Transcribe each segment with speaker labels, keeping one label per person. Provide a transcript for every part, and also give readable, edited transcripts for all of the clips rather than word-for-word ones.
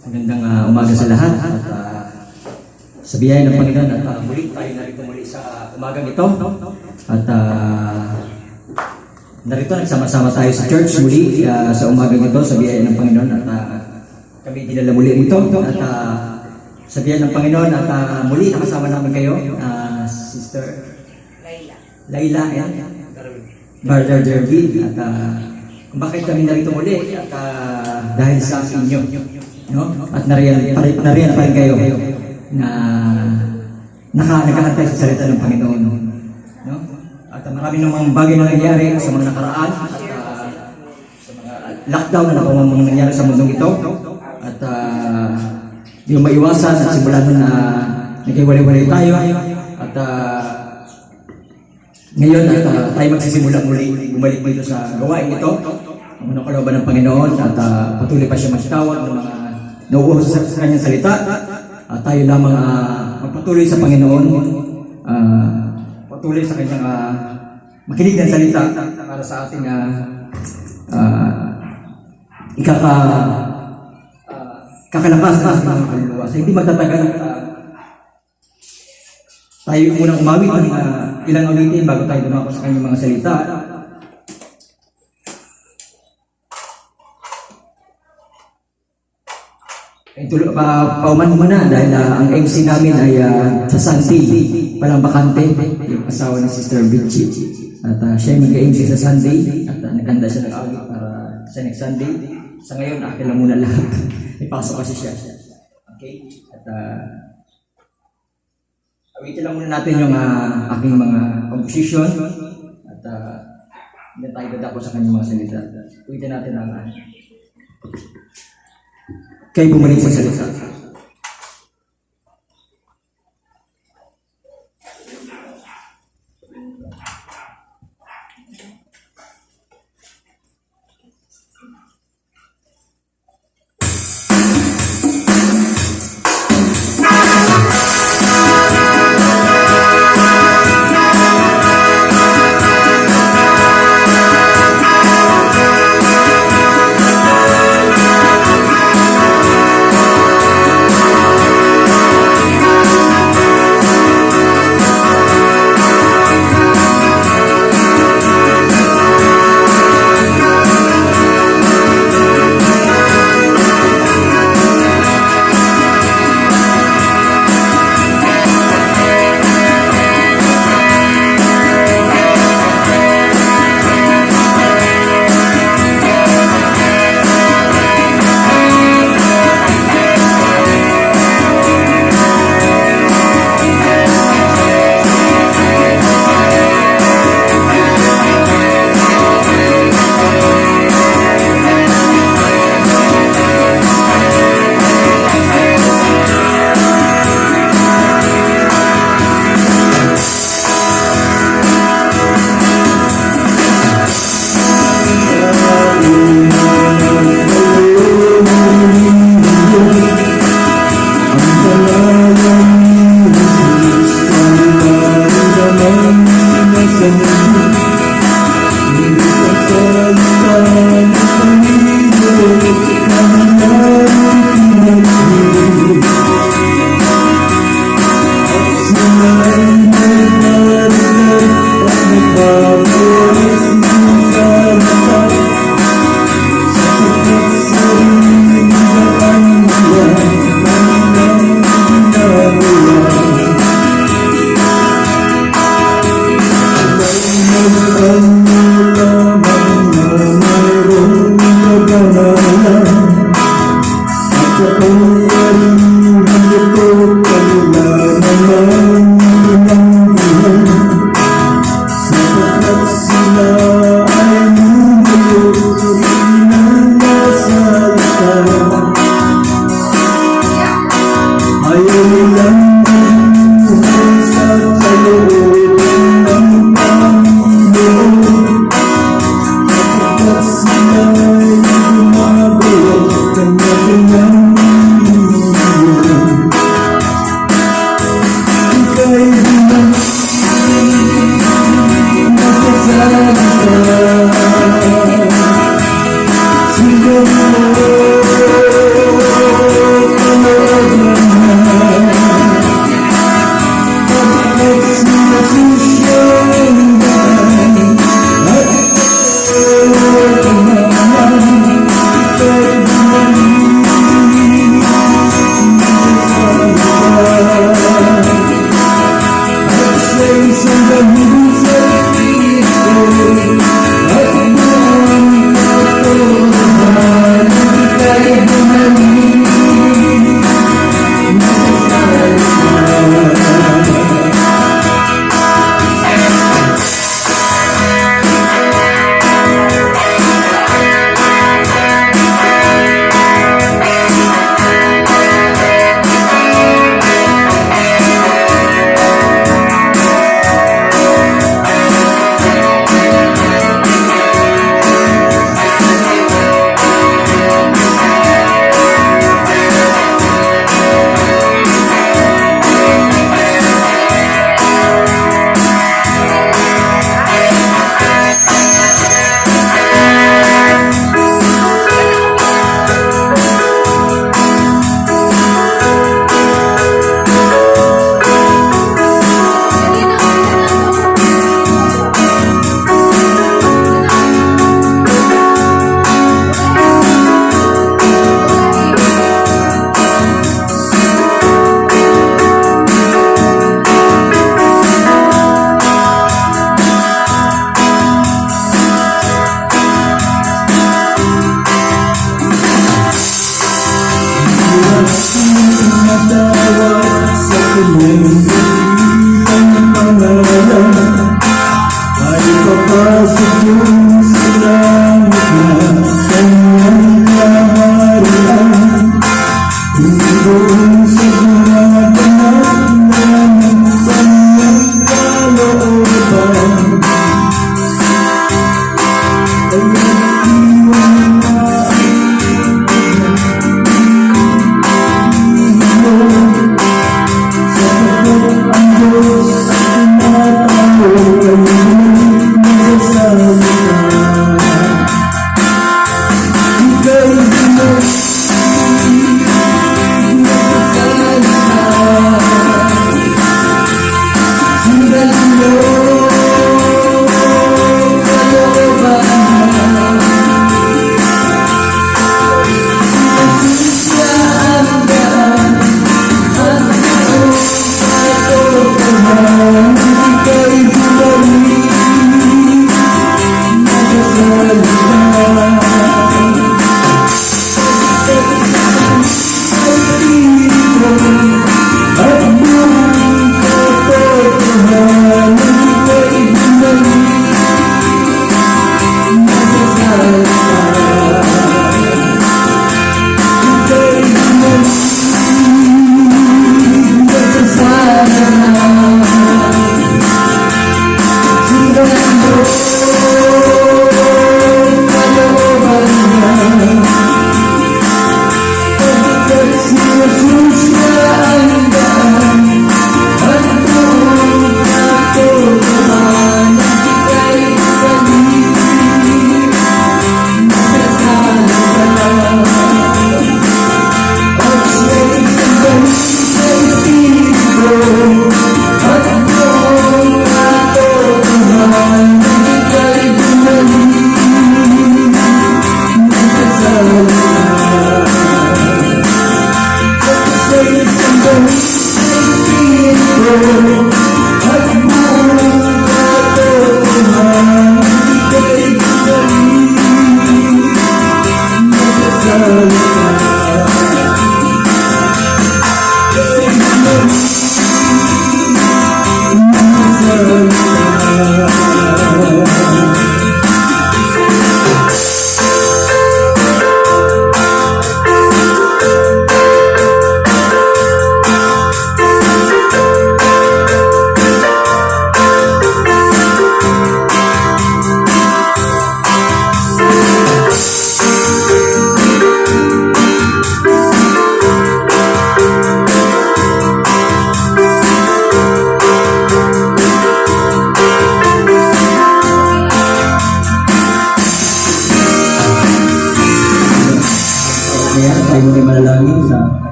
Speaker 1: Magandang umaga sa lahat at sa biyaya ng Panginoon at muli tayo narito muli sa umagang ito at narito nagsama-sama tayo sa church muli sa umagang ito sa biyaya ng Panginoon at kami dinala muli rito at sa biyaya ng Panginoon at muli nakasama namin kayo Sister Laila and Brother Dervin at kung bakit kami narito muli at dahil sa inyo, no? At nariyan pa rin kayo na naghahantay sa salita ng Panginoon, no? At marami namang bagay na nangyari sa mga nakaraan at sa mga lockdown na mga nangyari sa mundong ito at yung maiwasan at simulan na naghiwalay-walay tayo at ngayon at tayo magsisimula muli bumalik dito sa gawain ito ang unang kalooban ng Panginoon at patuloy pa siya magtawag ng mga nauuho sa kanyang salita at tayo lamang magpatuloy sa Panginoon patuloy sa kanyang makinig ng salita para sa ating kakalakas sa mga kaluluwa. So hindi magtatagal tayo munang umawit ng ilang awitin bago tayo dumako sa kanyang mga salita. Pauman muna dahil ang MC namin ay sa Sunday, palang bakante, yung asawa ni Sister Vichy. At siya ay mag-MC sa Sunday at nagkanda siya ng awit para sa next Sunday. Sa ngayon, akin lang muna lahat. Ipasok kasi siya. Okay? At awitin lang muna natin yung aking mga composition at hindi tayo dadako sa kanyang mga salita. Awitin natin ang kayo bumalik sa salita.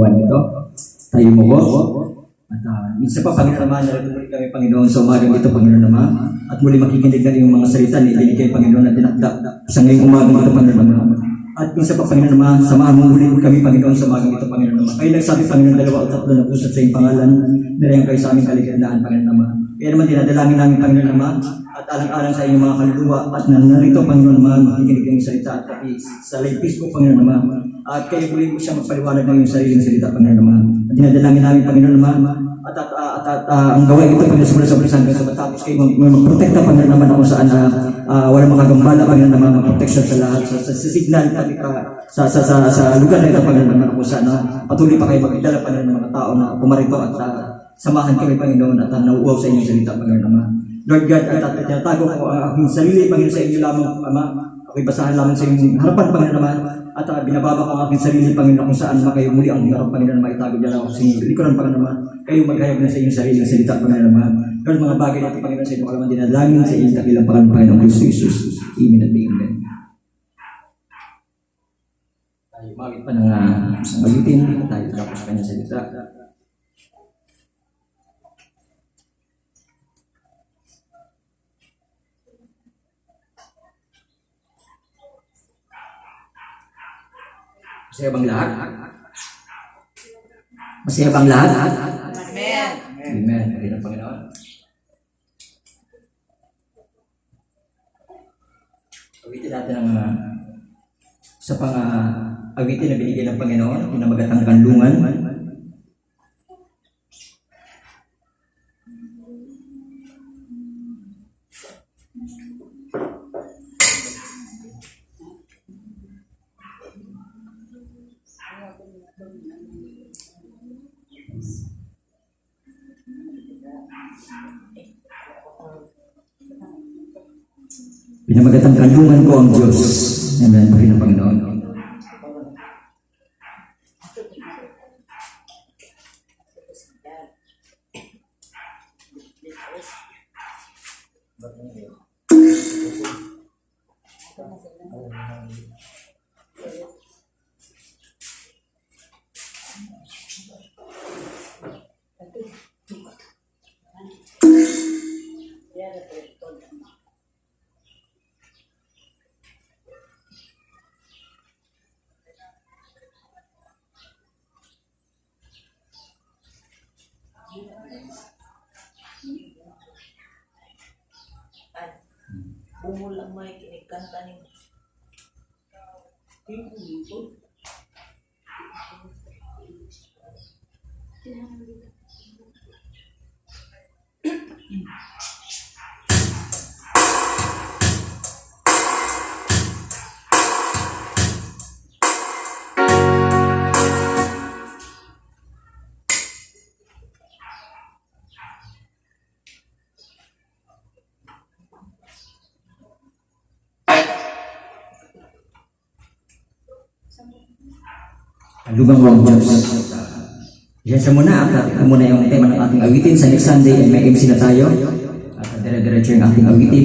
Speaker 1: kagawad nito. Tayo mo po. At minsan pa, Panginoon naman, narito muli kami, Panginoon, sa umagang ito, Panginoon naman. At muli makikinig na yung mga salita ni binigay, Panginoon, na tinakda sa ngayong umagang ito, Panginoon naman. At minsan pa, Panginoon naman, samahan mo muli kami, Panginoon, sa umagang ito, Panginoon naman. Kayo nagsabi, Panginoon, 2 o 3 na pusat sa iyong pangalan, nirayan kayo sa aming kaligandaan, Panginoon naman. Kaya naman, dinadalangin namin, Panginoon naman, at alang-alang sa inyong mga kaluluwa, at narito, Panginoon naman, makikinig ng salita at pati sa live Facebook, Panginoon naman. At kayo muli mo siya magpaliwanag ng iyong sariling salita, Panginoon naman. At dinadalangin namin, Panginoon naman, ang gawain ito, Panginoon, sa sobrang hanggang sa matapos kayo magprotekta, Panginoon naman, kung saan walang makagambala, Panginoon naman, magproteksyon sa lahat, sa signal, sa lugar na ito, Panginoon naman, kung saan patuloy pa kayo magdala, Panginoon, ng mga tao na pumarito at samahan kami, Panginoon, at nauuaw sa inyong salita, Panginoon naman. Lord God, at tinatago ko ang aking sarili, Panginoon, sa inyo lamang, Ama. Ako'y basahan lamang sa inyong harapan, Panginoon naman. At binababa ko ang aking sarili, Panginoon, kung saan kayo muli ang harap, Panginoon, na maitago dyan ako sa inyong likuran, Panginoon naman. Kayo maghayag na sa inyong sarili ng salita, Panginoon naman. Lord, mga bagay natin, Panginoon, sa inyong kalaman dinadalangin sa inyong dakilang pangalan, Panginoon Kristo Jesus. Amen at amen. Tayo mawit pa ng isang awitin, tayo tapos sa kanyang salita. Masaya bang lahat? Masaya bang lahat?
Speaker 2: Amen.
Speaker 1: Amen. Amen ang Panginoon. Awitin natin ang sa awitin na binigay ng Panginoon, pinamagatang kanlungan. Pinamagatang kanlungan ko ang Diyos. Amen. Pagin ng Panginoon.
Speaker 2: Umulang mo yung kinikanta niyo.
Speaker 1: Kanlungan ko ang Diyos. Diyan sa muna at ito muna yung tema ng ating awitin. Sa next Sunday ay may MC na tayo. At dire-diretso yung ating awitin.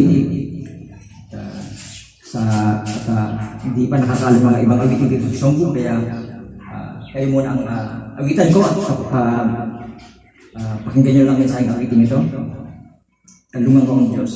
Speaker 1: Hindi pa nakakalam mga ibang awitin dito sa Songbo. Kaya kayo muna ang awitan ko at pakinggan nyo lang yung sa aking awitin ito. Kanlungan ko ang Diyos.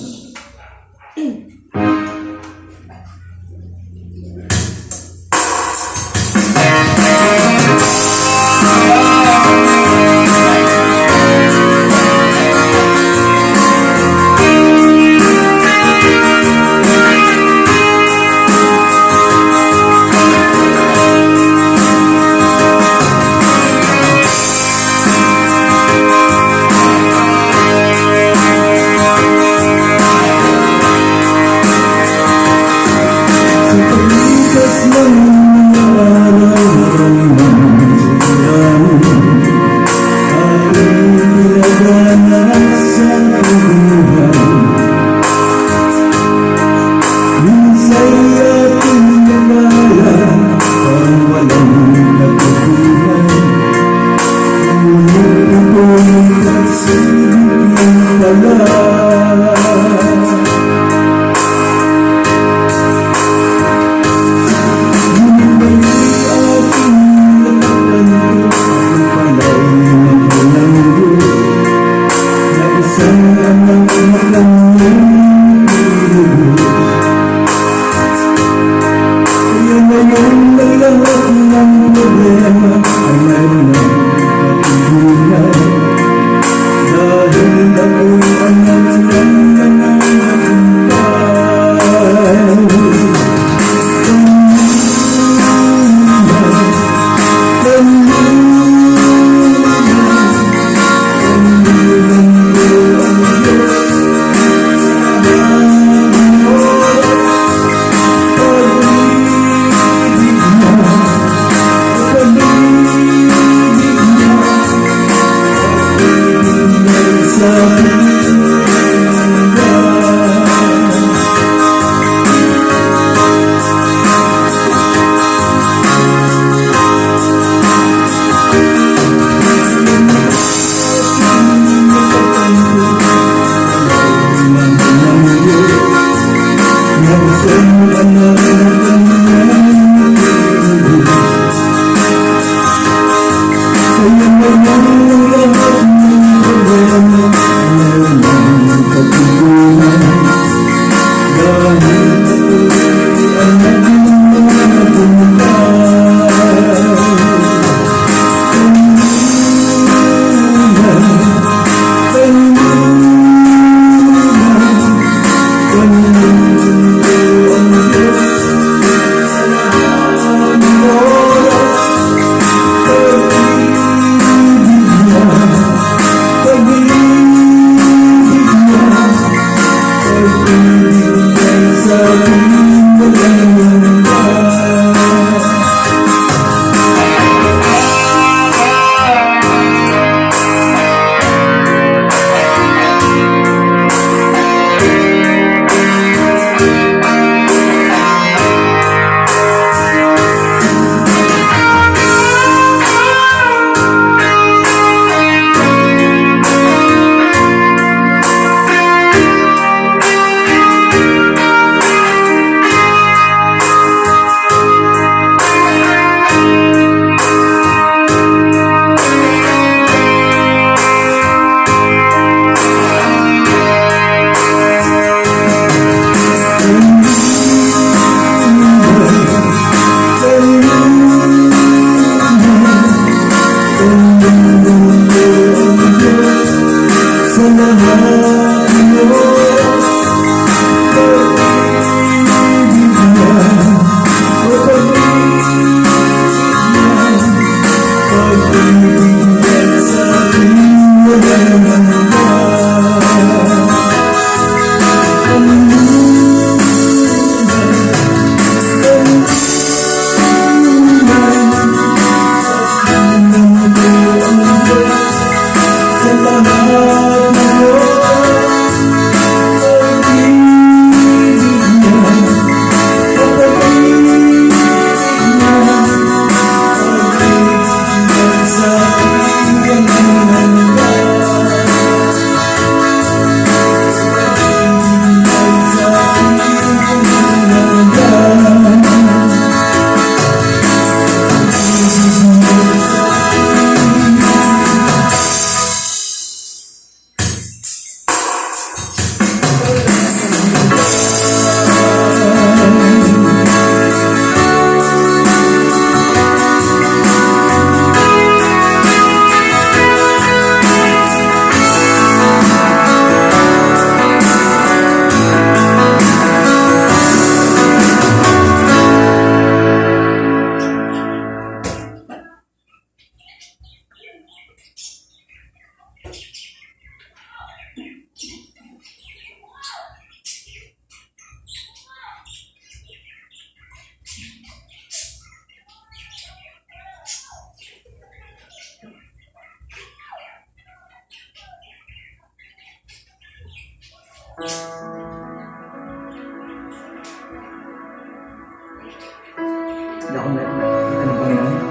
Speaker 1: Hindi ako nakikita ng Panginoon.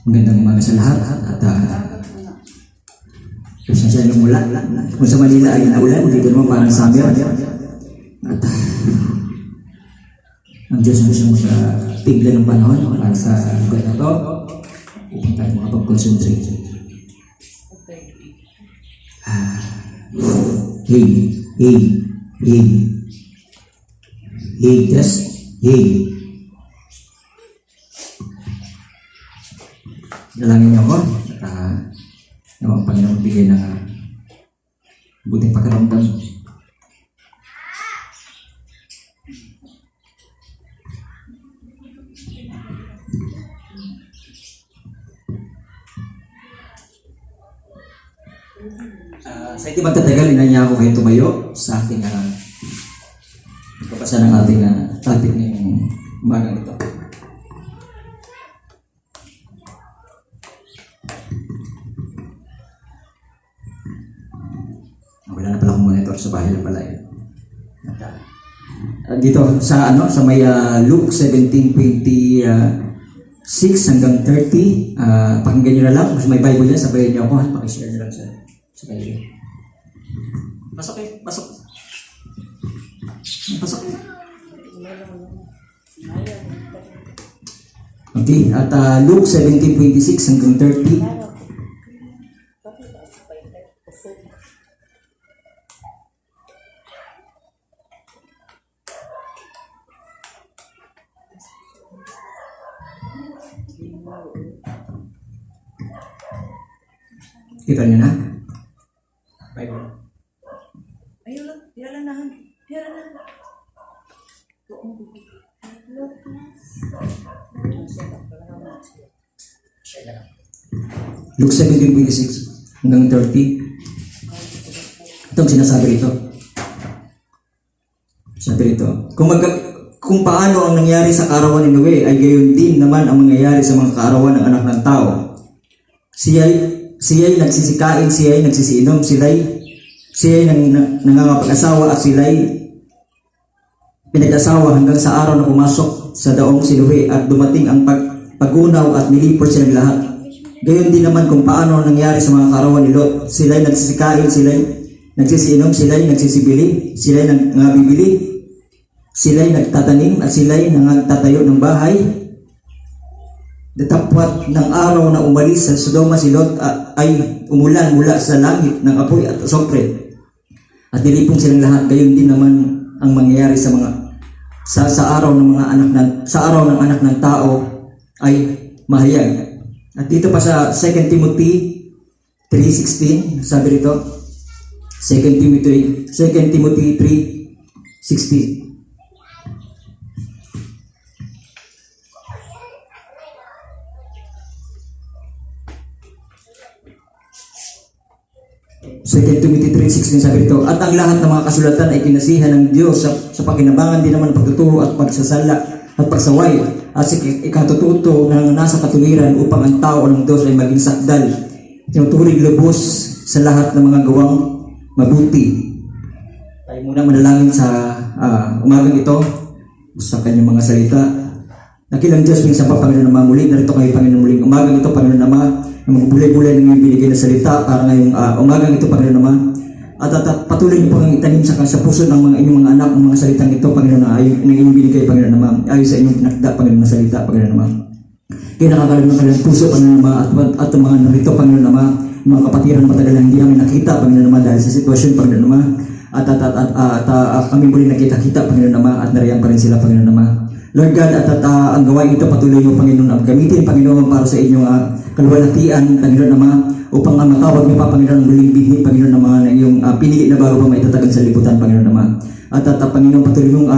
Speaker 1: Magandang umaga sa lahat at pasensya yung mula. Kung sa Manila ay naulan, dito naman parang summer. At ang Diyos mo siyang tigla ng panahon para sa lugar na ito upang tayo makapag-concentrate. Hey. Dalangin niyo ako at ang Panginoon bigay ng buting pakiramdam. Sa hindi magtatagal, inanya ako kayo tumayo sa ating pagpapasa ng ating topic ngayong umagang ito. Wala na pala akong monitor sa bahay na pala eh. Dito sa sa may Luke 17:26 hanggang 30, pakinggan nyo na lang. Mas may Bible yan, sabayan nyo ako at pakishare nyo lang sa kayo. Pasok. Okay, at Luke 17:26 hanggang 30. Kita niyo na? Bible.
Speaker 2: Ayun lang, tira na.
Speaker 1: Luke 17:26 hanggang 30. Itong sinasabi rito. Sabi rito, kung paano ang nangyari sa kaarawan ni Noe, ay gayon din naman ang mangyayari sa mga kaarawan ng anak ng tao. Siya'y nagsisikain, siya'y nagsisiinom, siya'y nangangapag-asawa at siya'y pinag-asawa hanggang sa araw na pumasok sa daong si Noe at dumating ang pagunaw at nilipot silang lahat. Gayon din naman kung paano nangyari sa mga kaarawan ni Lot. Sila'y nagsisikain, sila'y nagsisiinom, sila'y nagsisibili, sila'y nangabibili, sila'y nagtatanim at sila'y nangtatayo ng bahay. Datapwat ng araw na umalis sa Sodoma si Lot ay umulan mula sa langit ng apoy at asopre. At nilipong silang lahat. Gayon din naman ang mangyayari sa araw ng anak ng tao ay mahayag. At dito pa sa 2 Timothy 3:16, sabi rito, 2 Timothy 3:16. Sa 2 Timothy 3:16 sabi rito, at ang lahat ng mga kasulatan ay kinasihan ng Diyos sa pakinabangan din naman ng pagtuturo at pagsasala at pagsaway at sa ikatututo na nasa katuwiran upang ang tao ng Diyos ay maging sakdal, tinuturing lubos sa lahat ng mga gawang mabuti. Tayo muna manalangin sa umagang ito sa kanyang mga salita. Nakilang Diyos, minsan pa Panginoon Ama, muli narito kayo Panginoon muling umagang ito Panginoon Ama, na magbulay-bulay ng iyong binigay na salita para ngayong umagang ito Panginoon Ama. At patuloy niyo pong itanim sa puso ng mga inyong mga anak ang mga salitang ito Panginoon Ama, ayon ng inyong binigay Panginoon Ama, ayon sa inyong pinakda Panginoon na salita Panginoon Ama. Kaya nakakalam ng kanilang puso Panginoon Ama at ang mga narito Panginoon Ama, mga kapatiran na matagal na hindi namin nakita Panginoon Ama dahil sa sitwasyon Panginoon Ama. At kami muli nakita-kita Panginoon Ama at nariyan pa rin sila Panginoon Ama. Lord God, at ang gawain ito patuloy mo Panginoon ang gamitin Panginoon para sa inyong kaluwalhatian Panginoon Ama, upang matawag niyo pa Panginoon ang muling binhi Panginoon Ama na iyong pinili na bago pa maitatagan sa liputan Panginoon Ama. at Panginoon, patuloy mong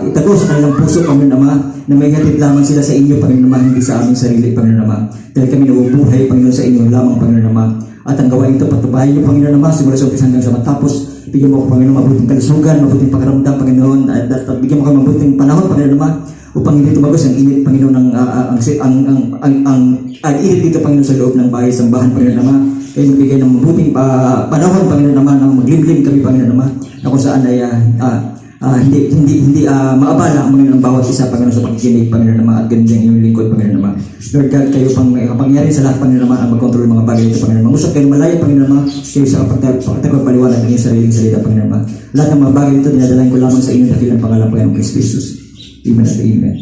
Speaker 1: itago sa kanilang puso, Panginoon Ama, na may hatid lamang sila sa inyo, Panginoon Ama, hindi sa aming sarili, Panginoon Ama. Dahil kami nabubuhay, Panginoon, sa inyo lamang, Panginoon Ama. At ang gawain ito, patubayan niyo, Panginoon Ama, simula sa umpisa hanggang sa matapos. Bigyan mo ako, Panginoon, mabuting kalusugan, mabuting pakaramdam, Panginoon, at bigyan mo ako mabuting panahon, Panginoon Ama, upang hindi tumagos ang init, Panginoon, ang init dito, Panginoon, sa loob ng bahay, sambahan, Panginoon Ama. Kayo magbigay ng mabuting panahon, Panginoon Ama, na maglimlim kami, Panginoon Ama, na kung saan ay hindi maabala ang Panginoon bawat isa, Panginoon, sa pakikinig, Panginoon Ama, at ganyan iyong lingkod, Panginoon Ama. Lord God, kayo pang kapangyari sa lahat, Panginoon Ama, ang mag-control ng mga bagay ito, Panginoon. Mangusap kayo malaya, Panginoon Ama, kayo sa pagpaliwanag ng iyong sariling salita, Panginoon Ama. Lahat ng mga bagay ito, dinadalain ko lamang sa inyong dakilang pangalan, Panginoon Kristo Jesus. Amen at amen.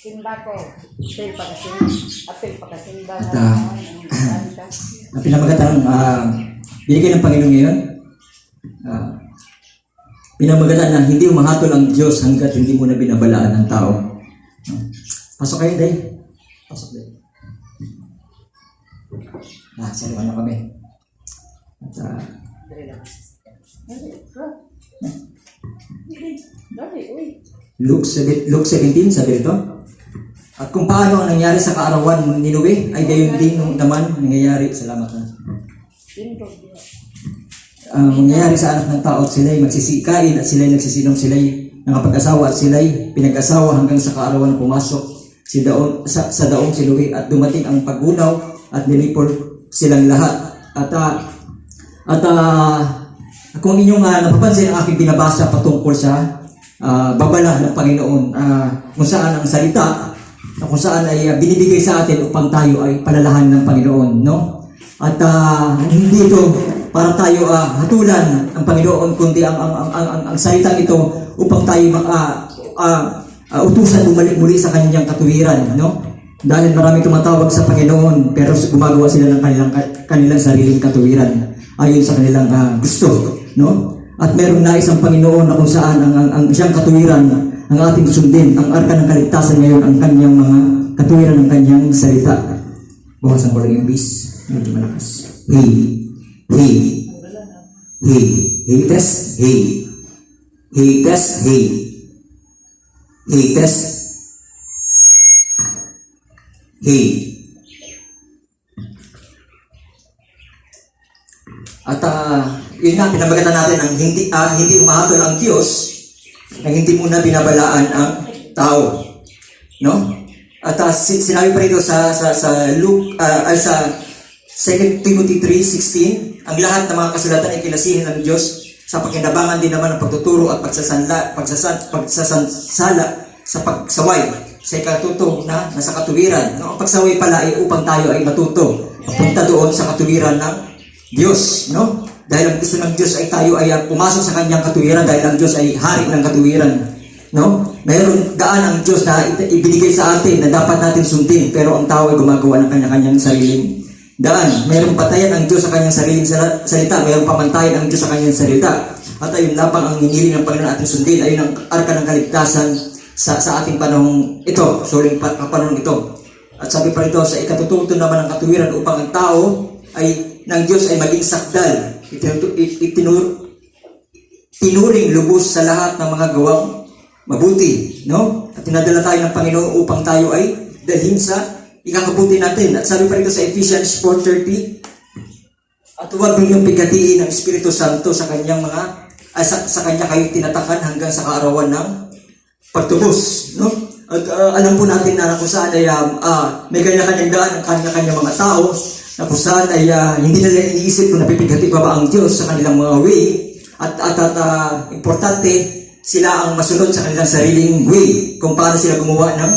Speaker 2: Simba ko. Apil pa kasimba.
Speaker 1: Ang pinamagandang binigay ng Panginoon ngayon, pinamagandang na hindi umahatol ang Diyos hanggat hindi mo na binabalaan ng tao. Pasok kayo, Day. Pasok, Day. Saluhan na kami. At, Luke 17, sabi ito. At kung paano ang nangyari sa kaarawan ni Noe, ay gayon din naman nangyayari. Salamat na. Mangyayari sa anak ng tao at sila'y magsisikain at sila'y nagsisinong sila'y nakapag-asawa at sila'y pinag-asawa hanggang sa kaarawan pumasok sa daong si Noe at dumating ang paggunaw at nilipol silang lahat. At kung inyong napapansin ang aking binabasa patungkol sa babala ng Panginoon, kung saan ang salita na kung saan ay binibigay sa atin upang tayo ay palalahan ng Panginoon, no? At hindi ito para tayo hatulan ang Panginoon, kundi ang salita ito upang tayo utusan bumalik muli sa kanyang katuwiran, no? Dahil marami tumatawag sa Panginoon pero gumagawa sila ng kanilang sariling katuwiran ayon sa kanilang gusto, no? At meron na isang Panginoon na kung saan ang siyang katuwiran ang ating sundin, ang arka ng kaligtasan ngayon, ang kanyang mga katuwiran ng kanyang salita. Bawasan ko lang yung bis, medyo malakas. Hey, test, hey, test, hey, test, hey. At yun nga, pinabagatan natin ang hindi umahatol ang Diyos na hindi muna binabalaan ang tao, no? At sinabi pa rito sa Luke sa 2 Timothy 3:16, ang lahat ng mga kasulatan ay kinasihin ng Diyos sa pakinabangan din naman ng pagtuturo at pagsasansala sa pagsaway sa ikatuto na nasa katuwiran. No? Ang pagsaway pala ay upang tayo ay matuto papunta doon sa katuwiran ng Diyos, no? Dahil ang gusto ng Diyos ay tayo ay pumasok sa kanyang katuwiran dahil ang Diyos ay hari ng katuwiran, no? Mayroon daan ang Diyos na ibinigay sa atin na dapat natin sundin, pero ang tao ay gumagawa ng kanya-kanyang sariling daan. Mayroong patayan ang Diyos sa kanyang sariling salita, mayroong pamantayan ang Diyos sa kanyang salita. At ayun lamang ang hinili ng Panginoon ating sundin, ayun ang arka ng kaligtasan sa ating panahong ito, suling panahong ito. At sabi pa rito, sa ikatututo naman ng katuwiran upang ang tao ay ng Diyos ay maging sakdal, tinuring lubos sa lahat ng mga gawang mabuti, no? At tinadala tayo ng Panginoon upang tayo ay dalhin sa ikakabuti natin. At sabi pa rito sa Ephesians 4:30, at huwag ninyong pigatiin ang Espiritu Santo sa kanyang sa kanya kayo tinatakan hanggang sa kaarawan ng pagtubos, no? At alam po natin na kung saan ay may kanya-kanyang daan ang kanya-kanyang mga tao, na kung saan ay hindi nila iniisip kung napipigati ba ang Diyos sa kanilang mga way at importante sila ang masunod sa kanilang sariling way kung paano sila gumawa ng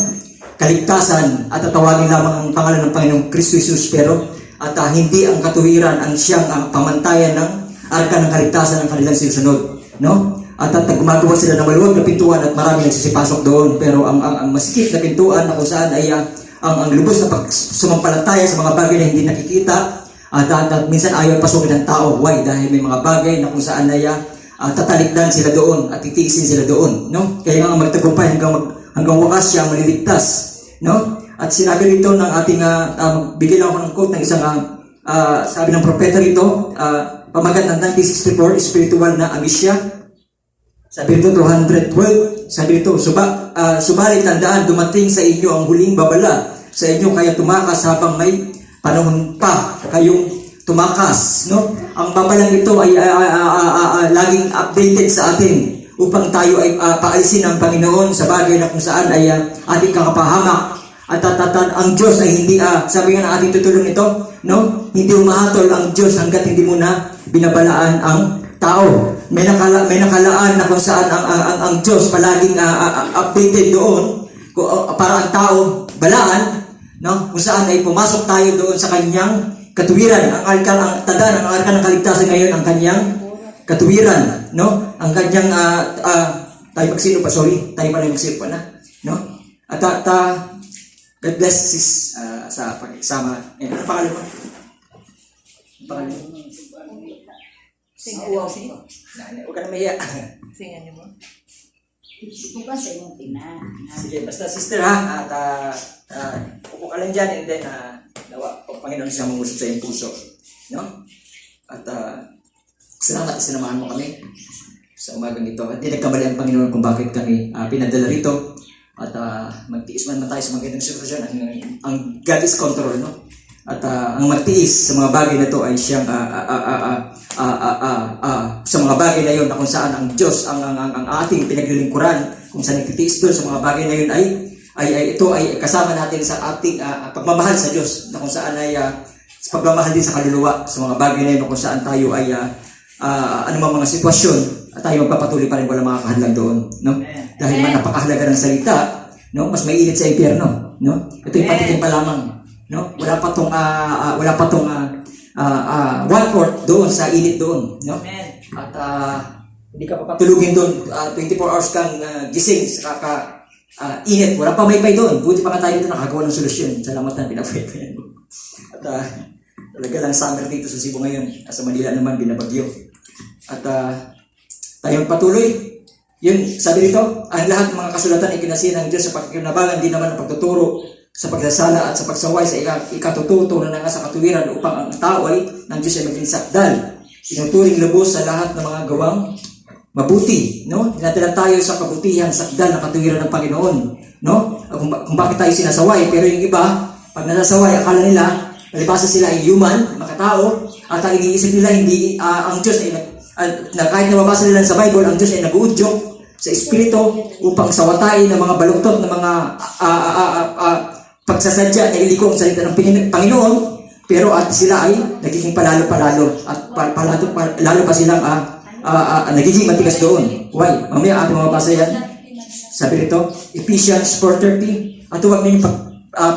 Speaker 1: kaligtasan at tatawagin lamang ang pangalan ng Panginoong Kristo Jesus pero hindi ang katuwiran ang siyang pamantayan ng arka ng kaligtasan ng kanilang sinusunod, no? At gumagawa sila ng maluwag na pintuan at marami nagsisipasok doon pero ang masikip na pintuan na kung saan ay ang lubos na sumampalataya sa mga bagay na hindi nakikita at minsan ayaw pasukin ng tao. Why? Dahil may mga bagay na kung saan ay tatalikdan sila doon at titiisin sila doon, no? Kaya nga magtagumpay hanggang wakas siya maliligtas, no? At sinabi rito ng ating bigyan lang ako ng quote ng isang sabi ng propeta rito, pamagat ng 1964, spiritual na amisya. Sabi rito 212, sabi rito, subalit tandaan, dumating sa inyo ang huling babala sa inyo, kaya tumakas habang may panahon pa kayong tumakas, no? Ang babalang ito ay laging updated sa atin upang tayo ay paalisin ng Panginoon sa bagay na kung saan ay ating kakapahamak. At ang Diyos ay hindi, sabi nga ng ating tutulong ito, no? Hindi umahatol ang Diyos hanggat hindi mo na binabalaan ang tao. May nakalaan na kung saan ang Diyos palaging updated doon para ang tao balaan, no? Kung saan ay pumasok tayo doon sa kanyang katuwiran. Ang arka ng kaligtasan ngayon ang kanyang katuwiran, no? Ang kanyang tayo magsino pa, sorry, tayo pa na magsino pa na, no? At God bless sis sa pag-isama. Ano pangalan mo?
Speaker 2: Singan niyo sis?
Speaker 1: Huwag ka na mahiya.
Speaker 2: Singan niyo mo?
Speaker 3: Ito ba sa inyong tina?
Speaker 1: Sige, basta sister ha. At upo ka lang dyan and then nawa, Panginoon siya mangusap sa iyong puso. No? At salamat, sinamahan mo kami sa umagang ito. At di nagkamali ang Panginoon kung bakit kami pinadala rito. At magtiis man tayo sa mga ganitong sitwasyon. Ang God is control, no? At ang magtiis sa mga bagay na to ay siyang sa mga bagay na yun na kung saan ang Diyos ang ating pinaglilingkuran, kung saan nagtitiis doon sa mga bagay na yun ay ito ay kasama natin sa ating pagmamahal sa Diyos, na kung saan ay pagmamahal din sa kaluluwa sa mga bagay na yun na kung saan tayo ay anumang mga sitwasyon at tayo magpapatuloy pa rin walang makakahadlang doon, no? Dahil man napakahalaga ng salita, no? Mas mainit sa impyerno, no? Ito yung patikin pa lamang, no? Wala pa tong 1/4 doon sa init doon, no? At hindi ka papatulugin doon, 24 hours kang gising sa init, wala pa maypay doon. Buti pa nga tayo dito nakagawa ng solusyon. Salamat na pinapwede. At talaga lang summer dito sa Cebu ngayon. Sa Manila naman binabagyo. At tayong patuloy. Yun, sabi dito, ang lahat ng mga kasulatan ay kinasihan ng Diyos sa pagkinabangan, di naman ang pagtuturo sa pagsasala at sa pagsaway sa ikatututo na nga sa katuwiran upang ang tao ay ng Diyos ay maging sakdal. Tinuturing lubos sa lahat ng mga gawang mabuti, no? Tinatala tayo sa kabutihan, sakdal na katuwiran ng Panginoon, no? Kung bakit tayo sinasaway, pero yung iba, pag nasasaway, akala nila, palibasa sila ay human, makatao, at ang iniisip nila, hindi, ang Diyos ay kahit nababasa nila sa Bible, ang Diyos ay nag-uudyok sa Espiritu upang sawatain ng mga baluktot ng mga pagsasadya na iliko ang salita ng Panginoon, pero at sila ay nagiging palalo-palalo at lalo pa silang nagiging matigas doon. Why? Mamaya ating mababasa yan. Sabi rito, Ephesians 4:30, at huwag ninyong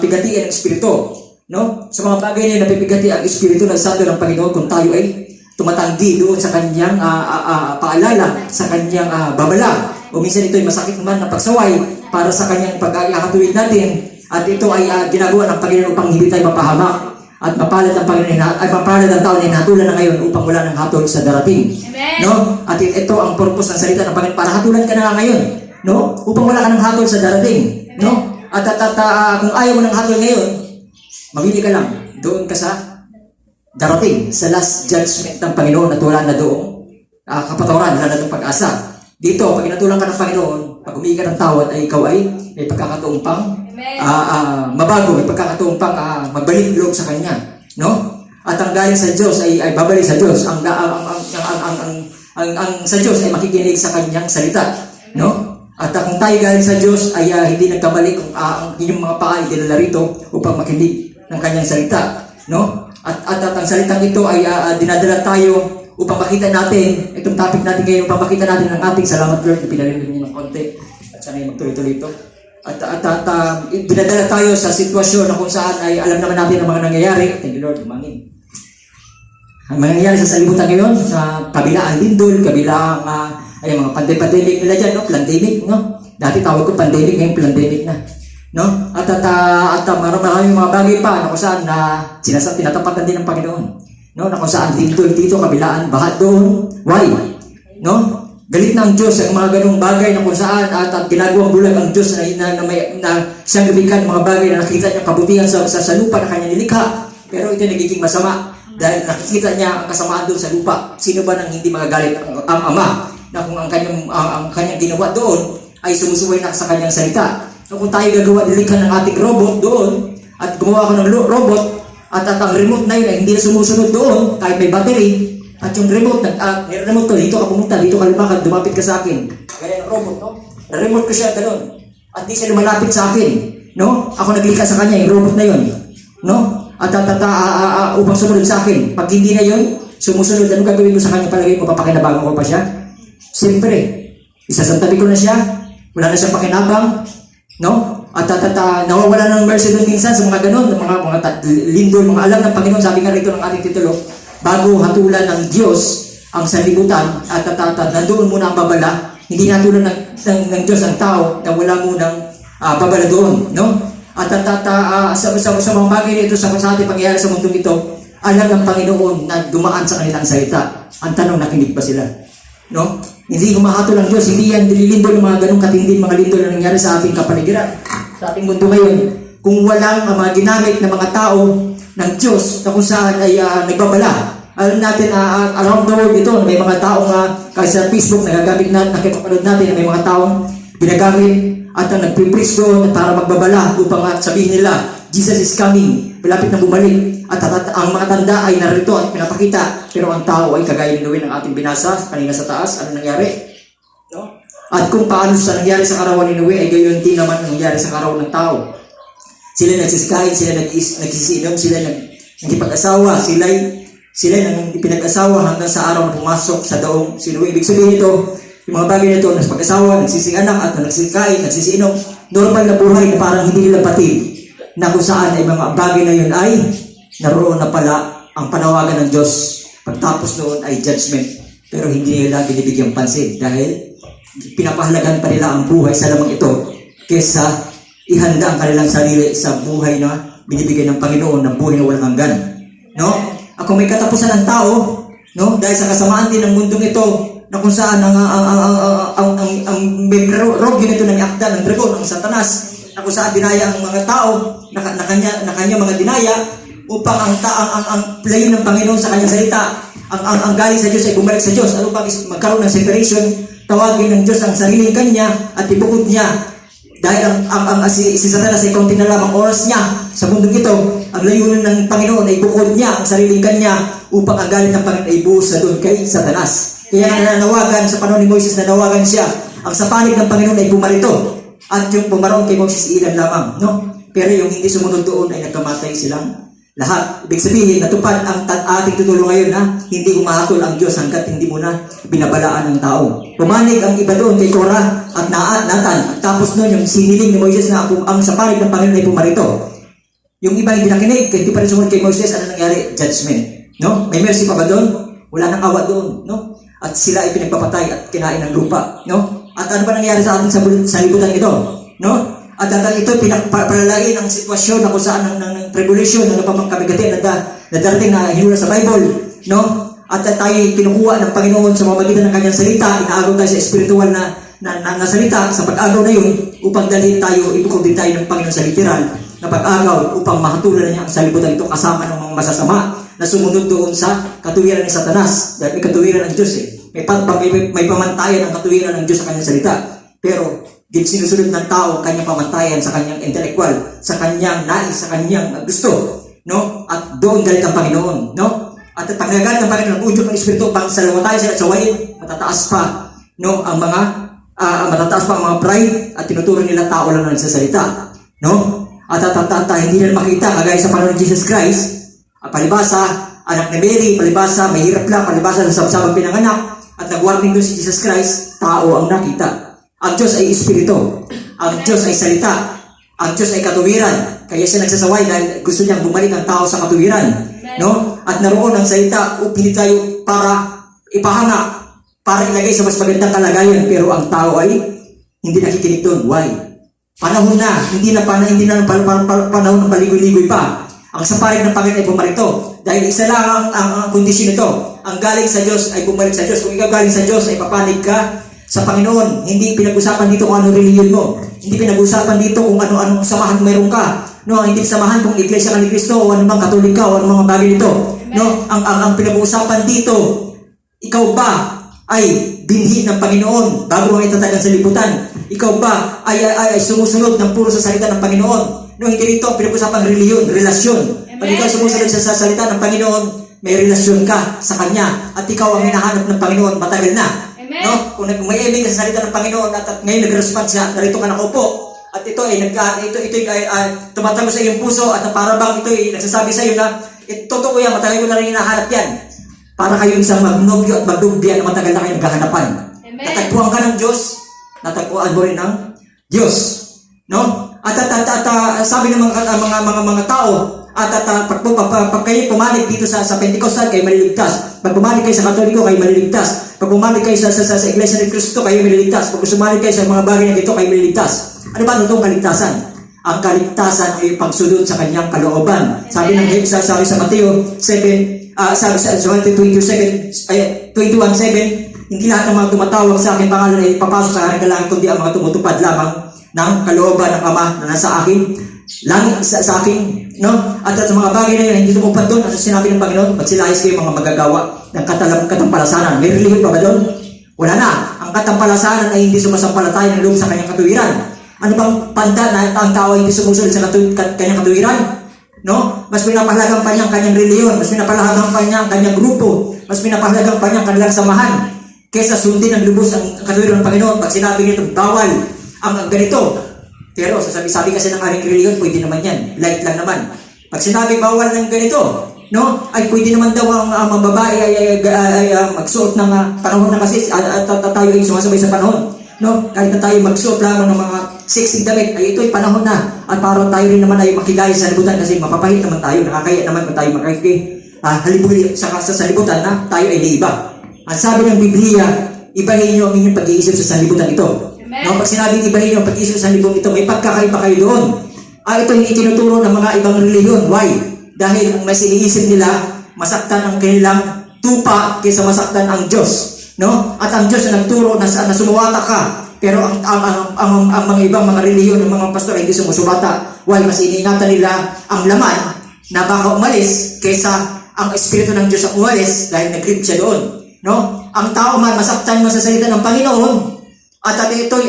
Speaker 1: pigatiin ang Espiritu, no? Sa mga bagay na napipigati ang Espiritu ng Santo ng Panginoon kung tayo ay tumatanggi doon sa kanyang paalala, sa kanyang babala. O minsan ito ay masakit naman na pagsaway para sa kanyang pag-akatuwid natin. At ito ay ginagawa ng Panginoon upang hindi tayo mapahamak. At mapalad ang Panginoon ay mapalad ang tao na hinatulan na ngayon upang wala ng hatol sa darating.
Speaker 2: Amen.
Speaker 1: No? At ito ang purpose ng salita ng Panginoon para hatulan ka na ngayon, no? Upang wala ka ng hatol sa darating, no? At kung ayaw mo ng hatol ngayon, mamili ka lang. Doon ka sa darating, sa last judgment ng Panginoon at wala na doong kapatawaran, wala na doong pag-asa. Dito, pag inatulang ka ng Panginoon, pag humingi ka ng tawad, ay ikaw ay may pagkakataong pang mabago, may pagkakataong pang magbalik loob sa Kanya, no? At ang galing sa Diyos ay babalik sa Diyos. Ang sa Diyos ay makikinig sa Kanyang salita, no? At kung tayo galing sa Diyos ay hindi nagkamali kung ang inyong mga paa ay dinala rito upang makinig ng Kanyang salita, no? At ang salitang ito ay dinadala tayo upang makita natin, itong topic natin ngayon, upang makita natin ang ating salamat Lord na pinalilim niyo ng konti. At sana ay magtuloy-tuloy ito. Dinadala tayo sa sitwasyon na kung saan ay alam naman natin ang mga nangyayari. Thank you Lord, umangin. Ang mga nangyayari sa salibutan ngayon, sa kabila ang lindol, kabila ang ay mga pandemic nila dyan, no? Pandemic, no? Dati tawag ko pandemic, ngayon pandemic na. No? At maraming mga bagay pa na kung saan na tinatapatan din ng Panginoon. No? Na kung saan lindol dito, kabilaan, bahat doon. Why? No? Galit na ang Diyos ang mga ganung bagay na kung saan at ginagawang bulag ang Diyos na siyang lumikan mga bagay na nakikita niya kabutihan sa lupa na kanya nilikha. Pero ito nagiging masama dahil nakikita niya ang kasamaan doon sa lupa. Sino ba nang hindi magagalit ang Ama na kung ang kanyang ginawa doon ay sumusuway na sa kanyang salita. So kung tayo gagawa nilikha ng ating robot doon at gumawa ko ng robot at ang remote na yun ay hindi na sumusunod doon kahit may battery at yung remote, remote ko, dito ka pumunta, dito ka lumakad, dumapit ka sa akin. Ganyan ang robot, no? Na-remote ko siya, ganun. At di siya lumalapit sa akin, no? Ako naglikha sa kanya, yung robot na yun, no? At upang sumunod sa akin. Pag hindi na yun, sumusunod, ano gagawin ko sa kanya? Palagay ko, papakinabangan ko pa siya. Siyempre, isasantabi ko na siya, wala na siyang pakinabang, no? At nawawala ng mercy doon minsan sa mga ganun, mga lindol, mga alam ng Panginoon, sabi nga rito ng ating titulo, bago hatulan ng Diyos ang sanlibutan at nandoon muna ang babala, hindi hatulan ng Diyos ang tao na wala munang babala doon, no? At sa mga bagay nito sa ating pangyayari sa mundong ito, alam ng Panginoon na dumaan sa kanilang salita. Ang tanong, nakinig ba sila? No? Hindi humahatol ang Diyos, hindi yan dililindol ng mga ganong katinding mga lindol na nangyari sa ating kapaligiran, sa ating mundo ngayon. Kung walang mga ginamit na mga tao ng Diyos na kung saan ay nagbabala. Alam natin, around the world ito, may mga taong kahit sa Facebook, nagagamit natin, nakipapanood natin, may mga taong ginagamit at nagpipreach doon para magbabala upang sabihin nila, Jesus is coming, malapit na bumalik. At ang mga tanda ay narito at pinapakita, pero ang tao ay kagaya ng ating binasa kanina sa taas. Ano nangyari? No? At kung paano sa nangyari sa karawan ni Noe, ay gayon din naman ang nangyari sa karawan ng tao. Sila nagsisikain, sila nagsisinom, sila nagkipag-asawa, sila nang pinag-asawa hanggang sa araw na pumasok sa daong si Noe. Ibig sabihin ito, yung mga bagay nito, nagpag-asawa, nagsising-anak at nagsisikain, nagsisinom, normal na buhay na parang hindi nila pati na kung saan ay mga bagay na yun ay naroon na pala ang panawagan ng Diyos. Pagtapos noon ay judgment. Pero hindi nila binibigyang pansin dahil pinapahalagan pa nila ang buhay sa lamang ito kesa ihanda ang kanilang sarili sa buhay na binibigay ng Panginoon, ng buhay na walang hanggan. No? Kung may katapusan ng tao, no? Dahil sa kasamaan din ng mundong ito, na kung saan ang rogyo nito ng akda ng dragon, ng Satanas, na kung saan dinaya ang mga tao, na kanya mga dinaya, upang ang play ng Panginoon sa kanyang salita, ang galing sa Diyos ay bumalik sa Diyos. Ano pag magkaroon ng separation, tawagin ng Diyos ang sariling kanya at ibukod niya. Dahil si Satanas ay kaunti na lamang oras niya sa mundong ito, ang layunin ng Panginoon ay bukod niya ang sariling kanya upang ang galing ng Panginoon ay buhos na doon kay Satanas. Kaya nananawagan sa panahon ni Moises, nanawagan siya. Ang sa panig ng Panginoon ay pumarito. At yung pumaroon kay Moises ilan lamang. No? Pero yung hindi sumunod doon ay nagkamatay silang lahat. Ibig sabihin, natupad ang ating tutulong ngayon na hindi umahatol ang Diyos hanggat hindi mo na binabalaan ng tao. Pumanig ang iba doon kay Korah at Natan. At tapos noon yung siniling ni Moises na ang sa panig ng Panginoon ay pumarito. Yung iba hindi nakinig, kaya hindi pa rin sumunod kay Moises, ano nangyari? Judgment. No? May mercy pa ba doon? Wala nang awa doon. No? At sila ay pinagpapatay at kinain ng lupa. No? At ano ba nangyari sa atin sa libutan ito? No? At ito, pinapalalain ang sitwasyon na kung saan ng tribulation, ano pa mang kabigatin na darating na hinula sa Bible, no? At tayo kinukuha ng Panginoon sa pamamagitan ng kanyang salita, inaagaw tayo sa spiritual na salita, sa pag-agaw na yun, upang dalhin tayo, ibukod din tayo ng Panginoon sa literal na pag-agaw, upang mahatulan niya ang salibutan ito kasama ng mga masasama na sumunod doon sa katuwiran ni Satanas. Dahil may katuwiran ng Diyos may pamantayan ng katuwiran ng Diyos sa kanyang salita. Pero sinusunod ng tao ang kanyang pamantayan sa kanyang intellectual, sa kanyang nais, sa kanyang gusto, no? At doon galit ang Panginoon, no? At pangagalit ng Panginoon, udyok ng Espiritu, pang salawatayan sila at sawain, matataas pa, no? Ang mga matataas pa ang mga pride at tinuturo nila tao lang na nagsasalita, no? At hindi nila makita, kagaya sa panahon ni Jesus Christ, palibasa, anak ni Mary, palibasa, mahirap lang, palibasa, sabsabang pinanganak, at nag-warning doon si Jesus Christ, tao ang nakita. Ang Diyos ay Espiritu, ang Diyos ay salita, ang Diyos ay katuwiran. Kaya siya nagsasaway dahil gusto niyang bumalik ang tao sa katuwiran. No? At naroon ang salita, upili tayo para ipahanga, para ilagay sa mas magandang kalagayan, pero ang tao ay hindi nakikinig doon. Why? Panahon na, hindi na panahon ng paligoy-ligoy pa. Ang saparig ng Panginoon ay pumarito. Dahil isa lang ang kondisyon nito. Ang galing sa Diyos ay bumalik sa Diyos. Kung ikaw galing sa Diyos ay papanig ka sa Panginoon. Hindi pinag-usapan dito kung anong reliyon mo. Hindi pinag-usapan dito kung ano-anong samahan meron ka. No, hindi samahan kung iglesia ka ni Kristo o anumang katolik ka o anumang mga bagay nito. No, ang pinag-uusapan dito, ikaw ba ay binhi ng Panginoon bago mo itatag ang salibutan? Ikaw ba ay sumusunod ng puro sa salita ng Panginoon? No, hindi rito pinag-usapan reliyon, relasyon. Pag ikaw sumusunod sa salita ng Panginoon, may relasyon ka sa Kanya at ikaw ang hinahanap ng Panginoon matagal na. No, kung may ibig ka sa salita ng Panginoon at ngayon nag-respond siya, narito ka nakaupo. At ito ay tumatalo sa iyong puso at para bang ito ay nagsasabi sa iyo na totoo yan, matagal ko na rin hinahanap yan. Para kayo isang magnobyo at magdugbian na matagal na kayo naghahanapan. Natagpuan ka ng Diyos, natagpuan mo rin ng Diyos. No? At sabi ng mga tao, pag kayo pumanig dito sa Pentecostal, kayo maliligtas. Pag pumanig kayo sa Katoliko, kayo maliligtas. Pag pumanig kayo sa Iglesia ni Cristo, kayo maliligtas. Pag pumanig kayo sa mga bagay na dito, kayo maliligtas. Ano ba itong kaligtasan? Ang kaligtasan ay pagsunod sa kanyang kalooban. Sabi sa Mateo 7, sabi sa Mateo 21:7, hindi lahat ng mga tumatawag sa akin pangalan ay papasok sa harang langit, kundi ang mga tumutupad lamang ng kalooban ng Ama na nasa akin, langit sa akin, no? At sa mga bagay na yun, hindi tumupad doon. At sinabi ng Panginoon, magsilayas kayo mga magagawa ng katampalasanan. May reliyon pa ba doon? Wala na. Ang katampalasanan ay hindi sumasampalataya ng loob sa kanyang katuwiran. Ano bang panda na ang tao ay hindi sumusunod sa kanyang katuwiran? No? Mas pinapahalagang pa niya ang kanyang reliyon, mas pinapahalagang pa niya ang kanyang grupo, mas pinapahalagang pa niya ang kanilang samahan, kaysa sundin ang lubos ang katuwiran ng Panginoon. Pag sinabi nito, bawal ang ganito. Pero sabi kasi ng aring reliyon, pwede naman yan. Light lang naman. Pag sinabi bawal ng ganito, no, ay pwede naman daw ang mga babae ay magsuot ng panahon na kasi at tayo ay sumasabay sa panahon. No, kahit na tayo magsuot lamang ng mga sexy damit, ay ito'y panahon na. At para tayo rin naman ay makigaya sa libutan kasi mapapahit naman tayo, nakakaya naman kung tayo halibuli sa salibutan na tayo ay iba. Ang sabi ng Biblia, ibahin niyo ang inyong pag-iisip sa salibutan ito. No, pag sinabing ibahin niyo ang pag-iisip sa salibutan ito, may pagkakaiba kayo doon. Ito yung itinuturo ng mga ibang reliyon. Why? Dahil ang mas iniisip nila, masaktan ang kanilang tupa kaysa masaktan ang Diyos. No? At ang Diyos na nagturo na sumuwata ka. Pero ang mga ibang mga reliyon, ng mga pastor ay hindi sumusubata. Why? Mas iniingatan nila ang laman na baka umalis kaysa ang Espiritu ng Diyos ang umalis dahil nag-grip siya doon. No? Ang tao man masaktan mo sa salita ng Panginoon at ito'y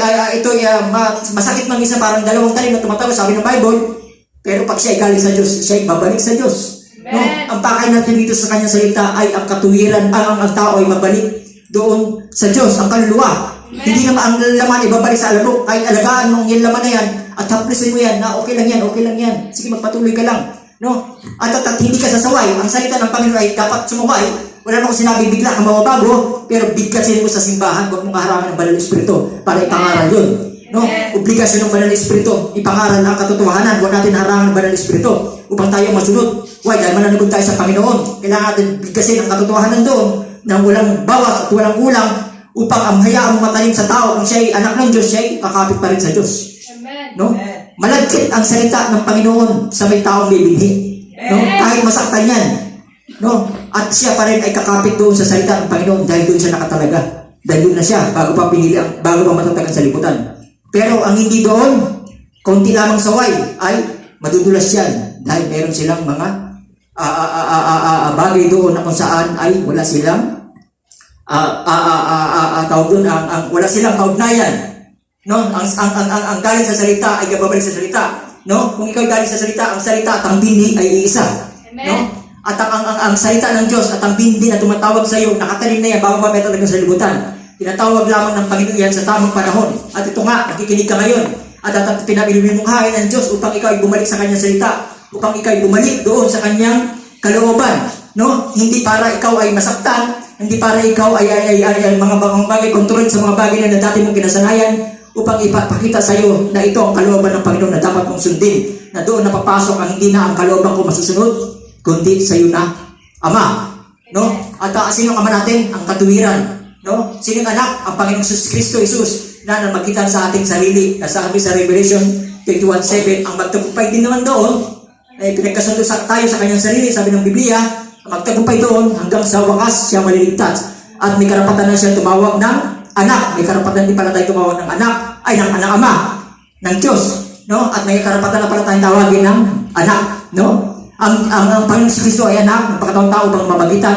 Speaker 1: masakit mang isa, parang dalawang talim na tumatawa, sabi ng Bible. Pero pag siya ay galing sa Diyos, siya ay babalik sa Diyos. No? Ang pakay natin dito sa kanyang salita ay ang katuwiran, ang tao ay mabalik doon sa Diyos, ang kaluluwa. Hindi naman ang laman ibabalik sa alaro. Kahit alagaan mong yung laman na yan at haplisin mo yan na okay lang yan. Sige, magpatuloy ka lang. No? At hindi ka sasaway. Ang salita ng Panginoon ay dapat sumaway. Wala naman sinabi bigla kang mababago, pero bigkasin mo sa simbahan. Huwag mong harangan ng Banal na Espiritu para ipangaral yun. No? Obligasyon ng Banal na Espiritu, ipangaral ang katotohanan. Huwag natin harangan ng Banal na Espiritu upang tayo masunod. Why? Dahil mananagot tayo sa Panginoon. Kailangan natin bigkasin ang katotohanan doon na walang bawas at walang kulang upang ang hayaan mo matalim sa tao. Kung siya ay anak ng Diyos, siya ay kakapit pa rin sa Diyos. No? Malagkit ang salita ng Panginoon sa may taong may binhi. No? Kahit masaktan yan. No? At siya pa rin ay kakapit doon sa salita ng Panginoon dahil doon siya nakatalaga. Dahil doon na siya bago pa matatag ang salibutan. Pero ang hindi doon, konti lamang saway ay madudulas yan dahil meron silang mga bagay doon na kung saan ay wala silang wala silang kaugnayan. No? Ang galing sa salita ay babalik sa salita. No? Kung ikaw galing sa salita, ang salita at ang bindi ay iisa. No? At ang salita ng Diyos at ang bindi na tumatawag sa iyo, nakatalim na yan, bago pa talaga sa libutan. Tinatawag lamang ng Panginoon yan sa tamang panahon. At ito nga, nakikinig ka ngayon. At pinabilimunghain ng Diyos upang ikaw ay bumalik sa kanyang salita. Upang ikaw ay bumalik doon sa kanyang
Speaker 4: kalooban, no? Hindi para ikaw ay masaktan, hindi para ikaw ay mga bagay, kontrol sa mga bagay na dati mong kinasanayan, upang ipakita sa iyo na ito ang kalooban ng Panginoon na dapat mong sundin, na doon napapasok ang hindi na ang kalooban ko masusunod, kundi sa iyo na Ama, no? At sino ang Ama natin? Ang katuwiran, no? Sino ang anak? Ang Panginoong Kristo Jesus na namagitan sa ating sarili, na sabi sa Revelation 21:7, ang magtagumpay din naman doon, ay pinagkasundo tayo sa kanyang sarili, sabi ng Biblia, magtagumpay doon hanggang sa wakas siya maliligtas. At may karapatan na siya tumawag ng anak. May karapatan din pala tayo tumawag ng anak, ay ng Ama, ng Diyos, no? At may karapatan na pala tayong tawagin ng anak, no? Ang Panginoon Kristo ay anak, ng pagkataong tao bang mamagitan,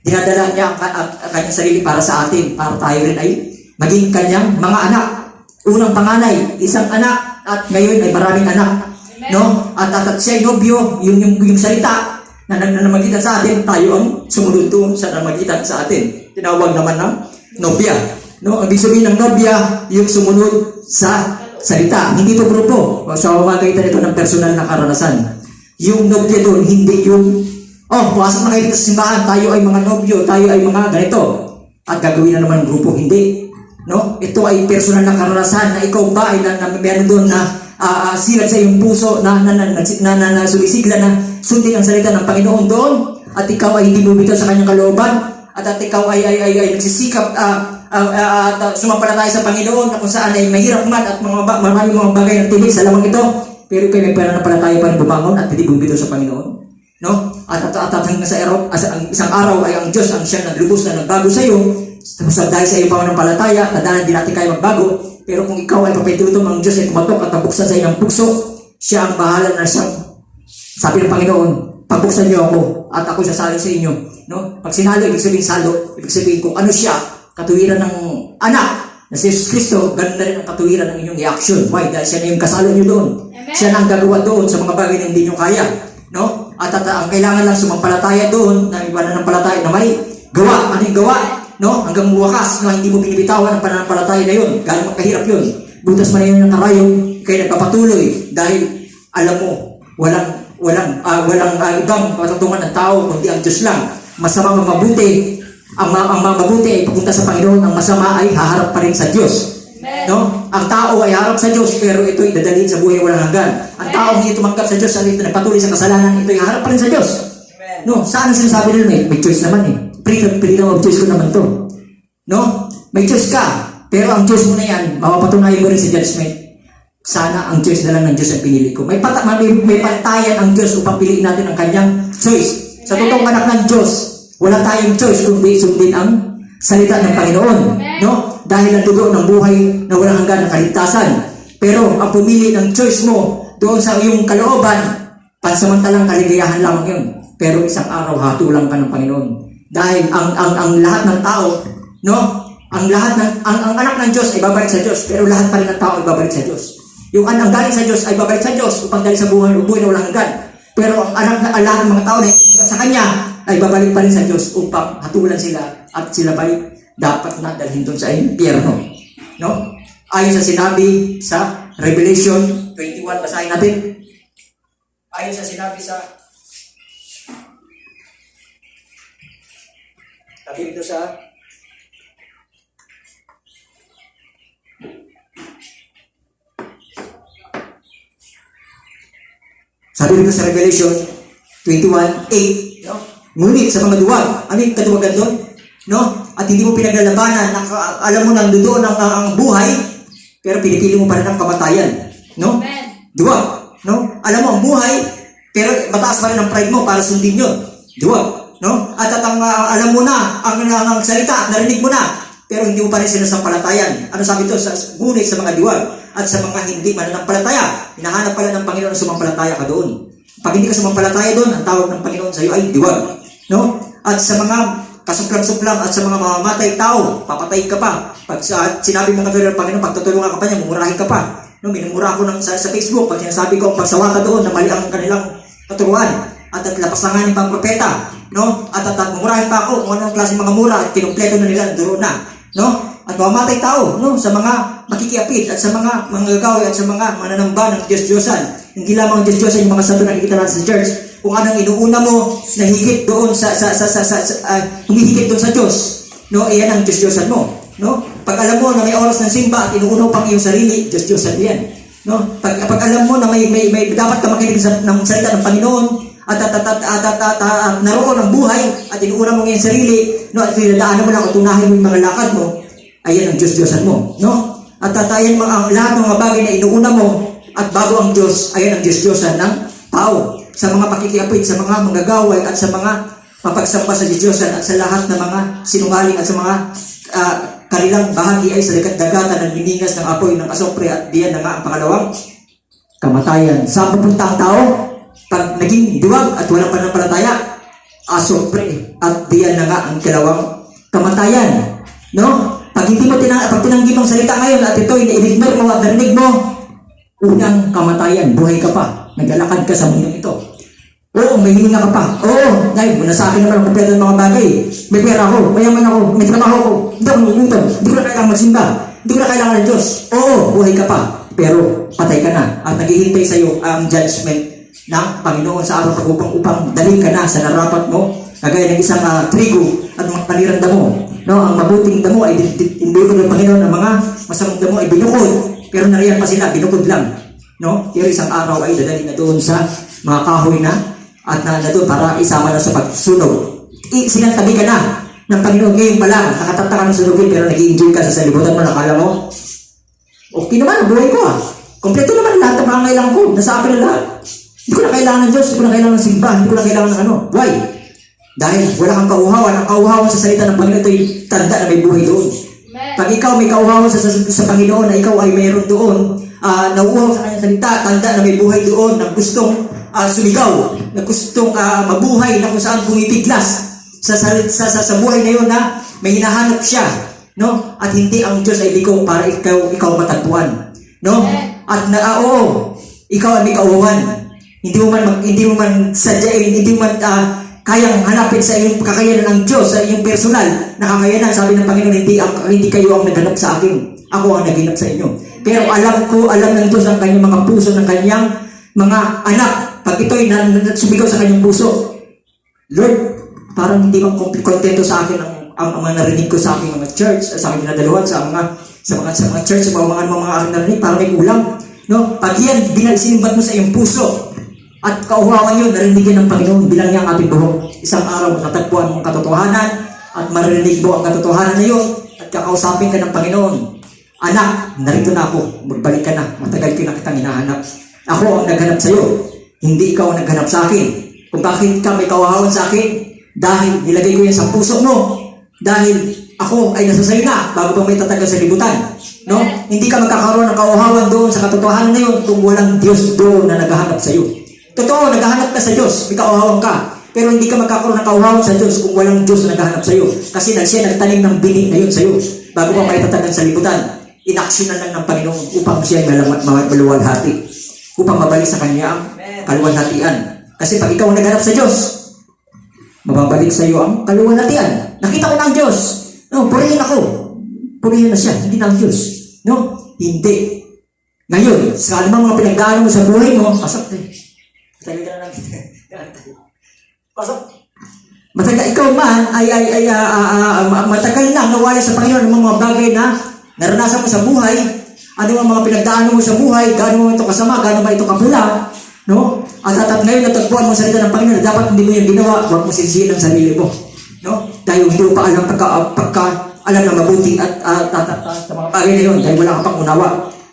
Speaker 4: dinadala niya ang kanyang sarili para sa atin, para tayo rin ay maging kanyang mga anak. Unang panganay, isang anak, at ngayon ay maraming anak, no? At siya ay nobyo, yung salita na namagitan sa atin, tayo ang sumunod doon sa namagitan sa atin. Tinawag naman ng nobya, no? Ang ibig sabihin ng nobya, yung sumunod sa salita. Hindi ito grupo. Sa pamamagitan ito ng personal na karanasan. Yung nobya doon, hindi yung, pumasok na kayo dito sa simbahan, tayo ay mga nobyo, tayo ay mga ganito. At gagawin na naman ng grupo, hindi. No? Ito ay personal na karanasan na ikaw ba ay meron doon na silag sa iyong puso na sumisigla na sundin ang salita ng Panginoon doon, at ikaw ay hindi bumitaw sa kanyang kalooban, at ikaw ay nagsisikap at sumampalataya sa Panginoon, na kung saan ay mahirap man at maraming mga bagay ng tinig sa lamang ito, pero ikaw may pananampalataya pa rin bumangon at hindi bumitaw sa Panginoon, no? At hanggang sa isang araw ay ang Diyos ang siyang naglubos na nagbago sa iyo, dahil sa iyong pananampalataya. Tandaan, hindi natin kaya magbago, pero kung ikaw ay papitutom, ang Diyos ay tumatok at nabuksan sa iyong puso, siya ang bahala na siyang, sabi ng Panginoon, pagbuksan niyo ako at ako sasalo sa inyo, no? Pag sinalo, ibig sabihin salo, ibig sabihin kung ano siya, katuwiran ng anak na si Jesus Kristo, ganun na rin ang katuwiran ng inyong i-action. Why? Dahil siya na yung kasalo niyo doon. Amen. Siya na ang gagawa doon sa mga bagay na hindi niyo kaya, no? At ang kailangan lang sumampalataya doon, na iwanan ng palataya na may gawa. Ano yung gawa? No? Hanggang wakas, no? Hindi mo binibitawan ang pananampalataya na yun. Gaano magkahirap yun. Butas man yun ng karayong, kaya nagpapatuloy dahil alam mo, walang ibang patutungan ng tao kundi ang Diyos lang. Masama ang mabuti. Ang mabuti ay papunta sa Panginoon, ang masama ay haharap pa rin sa Diyos. No? Ang tao ay harap sa Diyos, pero ito ay dadalhin sa buhay walang hanggan. Ang tao hindi tumanggap sa Diyos, at nagpatuloy sa kasalanan, ito ay harap pa rin sa Diyos. No? Saan ang sinasabi nila? May choice naman eh. Freedom of choice ko naman to. No? May choice ka, pero ang choice mo na yan, mapapatunayan mo rin sa judgment. Sana ang choice na lang ng Diyos ang pinili ko. May pantayan ang Diyos upang piliin natin ang kanyang choice. Sa totoong anak ng Diyos, wala tayong choice kundi sundin ang salita ng Panginoon, no? Dahil ang dugo ng buhay na walang hanggan ng kaligtasan. Pero ang pumili ng choice mo doon sa iyong kalooban, pansamantalang kaligayahan lamang yun. Pero isang araw hatulang ka ng Panginoon. Dahil ang lahat ng tao, no? Ang anak ng Diyos ay babalik sa Diyos, pero lahat pa rin ng tao ay babalik sa Diyos. Yung ang galing sa Diyos ay babalik sa Diyos upang dali sa buhay na walang hanggan. Pero ang lahat ng mga tao na sa Kanya ay babalik pa rin sa Diyos upang hatulan sila, at sila ba'y dapat na dalhin doon sa impyerno, no? Ayon sa sinabi sa Revelation 21, basahin natin. Ayon sa sinabi sa dito sa sabi dito sa Revelation 21:8, no? Ngunit sa mga duwag, ano yung kaduwagan doon? No? At hindi mo pinaglalabanan, alam mo nang doon ang buhay, pero pinipili mo pa rin ang kamatayan, no? Duwag, no? Alam mo ang buhay, pero mataas pa rin ang pride mo para sundin yun. Duwag, no? At alam mo na ang salita, narinig mo na, pero hindi mo pa rin sinasampalatayan. Ano sabi ito? Ngunit sa mga duwag at sa mga hindi mananampalataya, hinahanap pala ng Panginoon na sumampalataya ka doon. Pag hindi ka sumampalataya doon, ang tawag ng Panginoon sa iyo ay duwag, no? At sa mga kasuplang-suplang at sa mga mamamatay tao, papatay ka pa. Pag sinabi mo katulad ng Panginoon, pagtutulungan ka pa niya, mumurahin ka pa. No, minumura ko sa Facebook, pag sinasabi ko ang pagsawa ka doon na mali ang kanilang katuruan, at lapasanganin pa ang propeta, no? At mumurahin pa ako kung anong klase mga mura, at kinumpleto na nila, duro na, no? At mamamatay tao, no? Sa mga makikiapit at sa mga gagawi at sa mga mananamba ng Diyos-Diyosan. Hindi lamang Diyos-Diyosan yung mga santo na nakikita natin sa church, kung anong inuuna mo na higit doon humihigit doon sa Diyos. No, iyan ang Diyos-Diyosan mo. No? Pag alam mo na may oras ng simba at inuuna pang iyong sarili, Diyos-Diyosan yan. No? Pag alam mo na may dapat ka makinig ng salita ng Panginoon at naroon ang buhay at inuuna mo ngayong sarili, no, at dinadaanan mo lang at tunahin mo yung mga lakad mo, ayan ang Diyos-Diyosan mo. No? At tatayan mo ang lahat ng mga bagay na inuuna mo at bago ang Diyos, ayan ang Diyos-Diyosan ng tao. Sa mga pakikiapit, sa mga manggagaway at sa mga mapagsamba sa Diyos-Diyosan at sa lahat ng mga sinungaling at sa mga kanilang bahagi ay sa dagat-dagatan ng liningas ng apoy ng asopre at diyan na nga ang pangalawang kamatayan. Saan pupunta ang tao? Pag naging diwag at walang pananampalataya, asopre at diyan na nga ang kalawang kamatayan. No? Pag tinanggi mong salita ngayon at ito i-ignore mo at narinig mo, unang kamatayan, buhay ka pa, naglalakad ka sa mundong ito. Oo, may hininga ka pa. Oo, dahil nasa akin naman ang kompleto ng mga bagay. May pera ako, mayaman ako, may trabaho ako, hindi ako nangungutang, hindi ko na kailangan magsimba, hindi ko na kailangan ng Diyos. Oo, buhay ka pa, pero patay ka na at naghihintay sa iyo ang judgment ng Panginoon sa araw upang dalhin ka na sa narapat mo, kagaya ng isang trigo at mga panirang damo. No, ang mabuting damo ay tinbiko ng Panginoon, ang mga masamang damo ay binukod, pero nariyan pa sila, binukod lang. No? Pero isang araw ay dadalhin na doon sa mga kahoy na at na doon para isama na sa pagsunog. Sinantabi ka na ng Panginoon ngayon pa lang, nakatataka ka ng sunugin pero nag-i-enjoy ka sa salibutan mo, nakala mo, okay naman ang buhay ko kompleto naman lahat ng mga kailangan ko, nasa akin na lahat. Hindi ko na kailangan ng Diyos, hindi ko na kailangan ng simba, hindi ko na kailangan ng ano. Why? Dahil wala kang kauhawan. Ang kauhawan sa salita ng Panginoon ito ay tanda na may buhay doon. Pag ikaw may kauhawan sa Panginoon na ikaw ay mayroon doon, nauuhaw sa kanyang salita, tanda na may buhay doon, na gustong sumigaw, na gustong mabuhay, na kung saan pumipiglas sa buhay na yun na may hinahanap siya, no? At hindi ang Diyos ay liko para ikaw matagpuan, no? At ikaw ay may kauhawan. Hindi mo man sadyain, hindi mo man kayang hanapin sa iyong kakayanan ng Diyos, sa iyong personal na kakayanan. Sabi ng Panginoon, hindi kayo ang naghanap sa akin, ako ang naghanap sa inyo. Pero alam ng Diyos ang kanyang mga puso ng kanyang mga anak. Pag ito'y sumigaw sa kanyang puso, Lord, parang hindi man kontento sa akin ang mga narinig ko sa aking mga church, sa aking dinadaluhan, sa mga church, sa mga aking narinig, parang may kulang. No? Pag yan, sinimbat mo sa iyong puso, at kauhawan yun, narinig yan ng Panginoon bilang niya ang ating buhok. Isang araw, matatagpuan mo ang katotohanan, at maririnig mo ang katotohanan na yun, at kakausapin ka ng Panginoon. Anak, narito na ako, magbalik ka na, matagal ko na kitang hinahanap. Ako ang naghanap sa iyo, hindi ikaw ang naghanap sa akin. Kung bakit ka may kauhawan sa akin, dahil nilagay ko yan sa puso mo, dahil ako ay nasa sayo na bago pa may tatagal sa libutan. No? Hindi ka magkakaroon ng kauhawan doon sa katotohanan na yun kung walang Diyos doon na naghahanap sa iyo. Totoo, naghahanap ka sa Diyos, may kauhawan ka. Pero hindi ka magkakaroon ng kauhawan sa Diyos kung walang Diyos na naghahanap sa iyo. Kasi siya nagtanim ng bini na yun sa iyo bago pa may tatagal sa libutan. Inaksyonan lang ng Panginoon upang siya maluwalhati, upang mabalik sa kanya ang kaluwalhatian. Kasi pag ikaw naghanap sa Diyos, mababalik sa iyo ang kaluwalhatian. Nakita ko na ang Diyos. No, purihin ako. Purihin na siya, hindi na ang Diyos. No, hindi. Ngayon, sa anumang mga pinagdaanan mo sa buhay mo, pasok tayo. Talaga na lang. Pasok. Matagal ikaw man ay matagal na nawali sa Panginoon ng mga bagay na naranasan mo sa buhay, ano ang mga pinagdaanan mo sa buhay, gaano mo ito kasama, gaano ba ito kapula, no? At ngayon natagpuan mo sa salita ng Panginoon na dapat hindi mo yung ginawa, huwag mo sisihin ang sarili mo, no? Dahil hindi mo pa alam pagka alam na mabuti at sa mga bagay na yun, dahil wala ka pang unawa.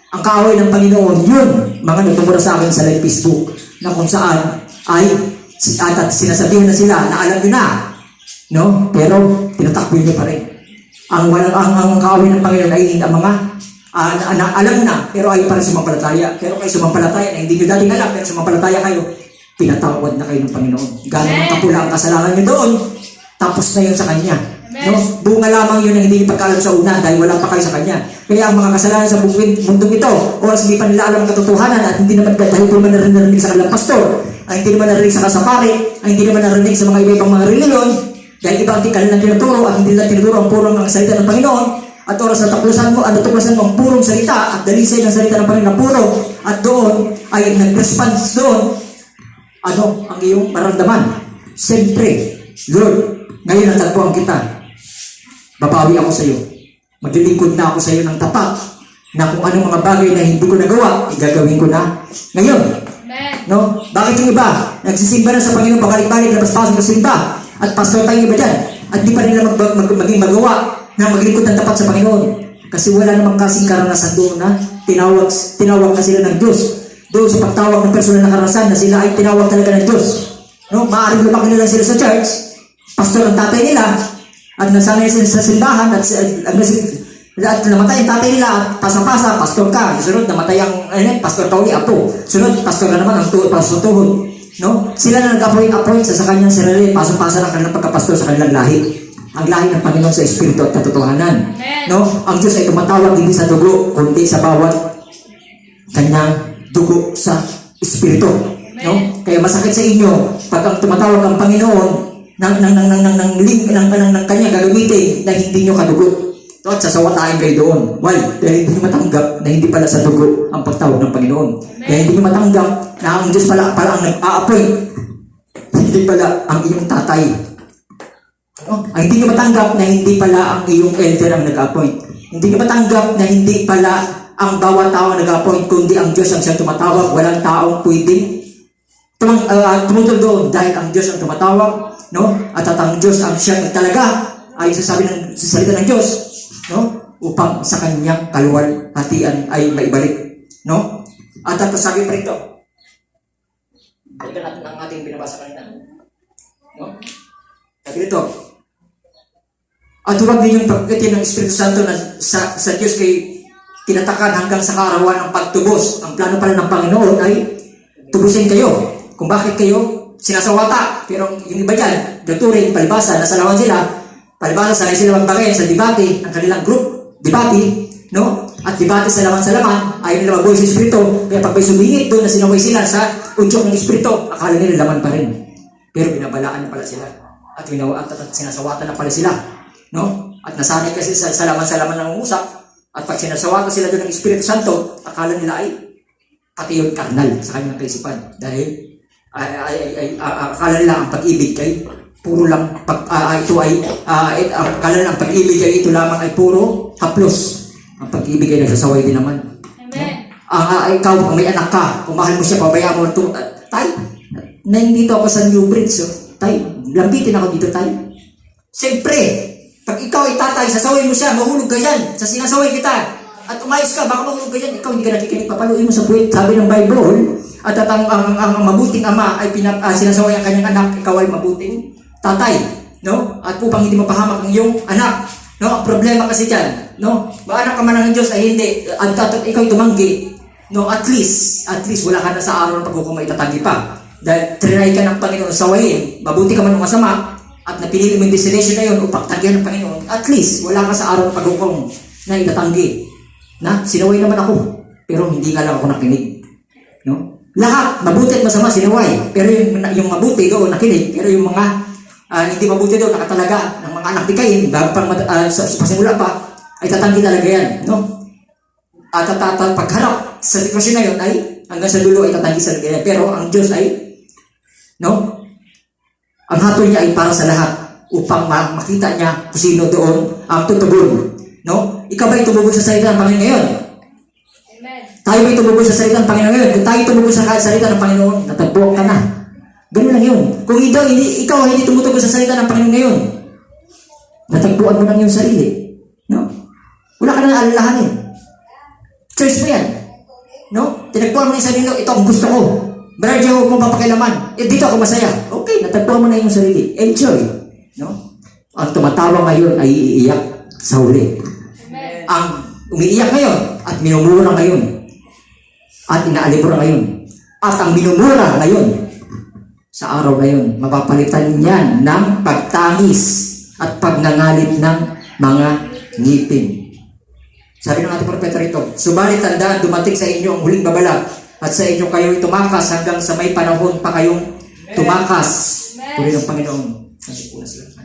Speaker 4: Ang kaaway ng Panginoon, yun, mga nagtumura sa akin sa live Facebook, na kung saan ay at sinasabihan na sila na alam nyo na, no? Pero tinatakbo nyo pa rin. Ang kaaway ng Panginoon ay ang mga alam na, pero ayaw pa rin sumampalataya. Pero kayo sumampalataya na hindi nyo dating alam, pero sumampalataya kayo, pinatawad na kayo ng Panginoon. Gano'n ang kapula ang kasalanan nyo doon, tapos na yun sa Kanya. No? Bunga lamang yun ang hindi nyo pagkaalam sa una dahil wala pa kayo sa Kanya. Kaya ang mga kasalanan sa mundong ito, oras hindi pa nila alam ang katotohanan at hindi naman dahil hindi naman narinig sa kanilang pastor, ang hindi naman narinig sa kasapari, ang hindi naman narinig sa mga iba-ibang mga reliyon, dahil iba ang kanilang tinuturo at hindi nila tinuturo ang purong ng salita ng Panginoon. At oras na tuklasan mo ang purong salita at dalisay ng salita ng Panginoon na puro, at doon ay nag-response doon ano ang iyong maramdaman. Siyempre, Lord, ngayon natagpuan kita. Babawi ako sa iyo. Maglilingkod na ako sa iyo ng tapat na kung anong mga bagay na hindi ko nagawa, igagawin ko na ngayon. No? Bakit yung iba? Nagsisimba na sa Panginoon, pabalik-balik, labas-pasok na simba. At pastor tayong iba dyan. At di pa nila maging magawa na maglingkod ng tapat sa Panginoon. Kasi wala namang kasing karanasan doon na tinawag na sila ng Diyos. Doon sa pagtawag ng personal na karanasan na sila ay tinawag talaga ng Diyos. No? Maaaring lumaki na lang sila sa church, pastor ang tatay nila, at nasanay sila sa simbahan, at namatay ang tatay nila, at pasang-pasa, pastor ka. Sunod, namatay ang pastor ka uli, apo. Sunod, pastor ka naman, ang pastor tuhod. No? Sila na nag-appoint sa kanyang sarili, pasang-pasa ng kanilang pagkapastor sa kanilang lahi. Ang lahi ng Panginoon sa Espiritu at katotohanan. No? Ang Diyos ay tumatawag hindi sa dugo, kundi sa bawat kanyang dugo sa Espiritu. No? Kaya masakit sa inyo pag ang tumatawag ang Panginoon ng kanya gagamitin na hindi nyo kadugo. At sasawatain kayo doon. Why? Dahil hindi nyo matanggap na hindi pala sa dugo ang pagtawag ng Panginoon. Kaya hindi nyo matanggap na ang Diyos pala ang nag-a-appoint. Hindi pala ang iyong tatay. No? Ay, hindi nyo matanggap na hindi pala ang iyong elder ang nag-appoint. Hindi nyo matanggap na hindi pala ang bawat tao ang nag-appoint, kundi ang Diyos ang siyang tumatawag. Walang taong pwedeng tumutol doon dahil ang Diyos ang tumatawag, no? At ang Diyos ang siyang talaga ay sasabi ng salita ng Diyos, no? Upang sa kanyang kaluwalhatian ay maibalik, no? At sabi pa rito, balikan natin ang ating binabasa kanina, no? Sabi rito, at huwag ninyong pagkatin ng Espiritu Santo na sa Diyos kay tinatakan hanggang sa kaarawan ng pagtubos. Ang plano pala ng Panginoon ay tubusin kayo. Kung bakit kayo sinasawata. Pero yung iba dyan, naturing, palibasa, nasalawan sila. Palibasa, sanay sila magbagay sa debate, ang kanilang group, debate, no? At debate sa laman, ayaw nila magbuhay sa Espiritu. Kaya pag may sumingit doon na sinaway sila sa udyok ng Espiritu, akala nila laman pa rin. Pero binabalaan na pala sila. At sinasawatan na pala sila. No? At nasanay kasi sa laman ng usap. At pag sinasawatan sila doon ng Espiritu Santo, akala nila ay pati yung karnal sa kanyang kaisipan. Dahil akala nila ang pag-ibig ay puro lang akala nila ang pag-ibig ay ito lamang ay puro haplos. Ang pag-ibig ay nagsasaway din naman. Amen. Ikaw, kung may anak ka, kung mahal mo siya, pabayaan mo ito. Tay, nandito ako sa New Bridge. So, tay, lambitin ako dito, tay. Siyempre, pag ikaw ay tatay, sasaway mo siya, mahulog ka yan. Sa sinasaway kita. At umayos ka, baka mahulog ka yan. Ikaw hindi ka nakikinig, papaluin mo sa puwit. Sabi ng Bible, at ang mabuting ama ay sinasaway ang kanyang anak, ikaw ay mabuting tatay. No? At upang hindi mapahamak ang iyong anak. No? Ang problema kasi dyan, no? Maanak ka man ng Diyos ay hindi. At ikaw ay tumanggi. No? At least, wala ka na sa araw ng pagkukumay itatanggi pa. Dahil trinay ka ng Panginoon sawayin. Mabuti ka man ng masama. At napili mo yung destination na yun upang tanggihan ng Panginoon, at least, wala ka sa araw ng paghukom na itatanggi. Na, sinaway naman ako, pero hindi nga lang ako nakinig. No? Lahat, mabuti at masama, sinaway. Pero yung mabuti doon, nakinig. Pero yung mga hindi mabuti doon, nakatalaga ng mga anak ni Cain, bago pang pasimula pa, ay tatanggi talaga yan. No? At pagharap sa sitwasyon na yun, ay hanggang sa dulo ay tatanggi sa talaga yan. Pero ang Diyos ay, no? Ang hatol niya ay para sa lahat upang makita niya kung sino doon ang tutugon. No? Ikaw ba tumubog sa salita ng Panginoon ngayon? Amen. Tayo ba tumubog sa salita ng Panginoon ngayon? Kung tayo tumubog sa salita ng Panginoon, natagpuan ka na. Ganun lang yun. Kung ikaw hindi tumutugod sa salita ng Panginoon ngayon, natagpuan mo lang yung sarili. No? Wala ka nang alalahanin. Choice mo yan. No? Tinagpuan mo yung sarili, ito ang gusto ko. Brother, huwag mo papakilaman. Dito ako masaya. Okay, natagpuan mo na yung sarili. Enjoy. No? Ang tumatawa ngayon ay iiyak sa huli. Amen. Ang umiiyak ngayon at minumura ngayon at inaalibura ngayon at ang minumura ngayon sa araw na yun, mapapalitan niyan ng pagtangis at pagnangalit ng mga ngipin. Sabi ng ating propeta rito, subalit tandaan, dumating sa inyo ang huling babala at sa inyo kayo'y tumakas hanggang sa may panahon pa kayong tumakas. Puri ng Panginoon. Kasi po na sila.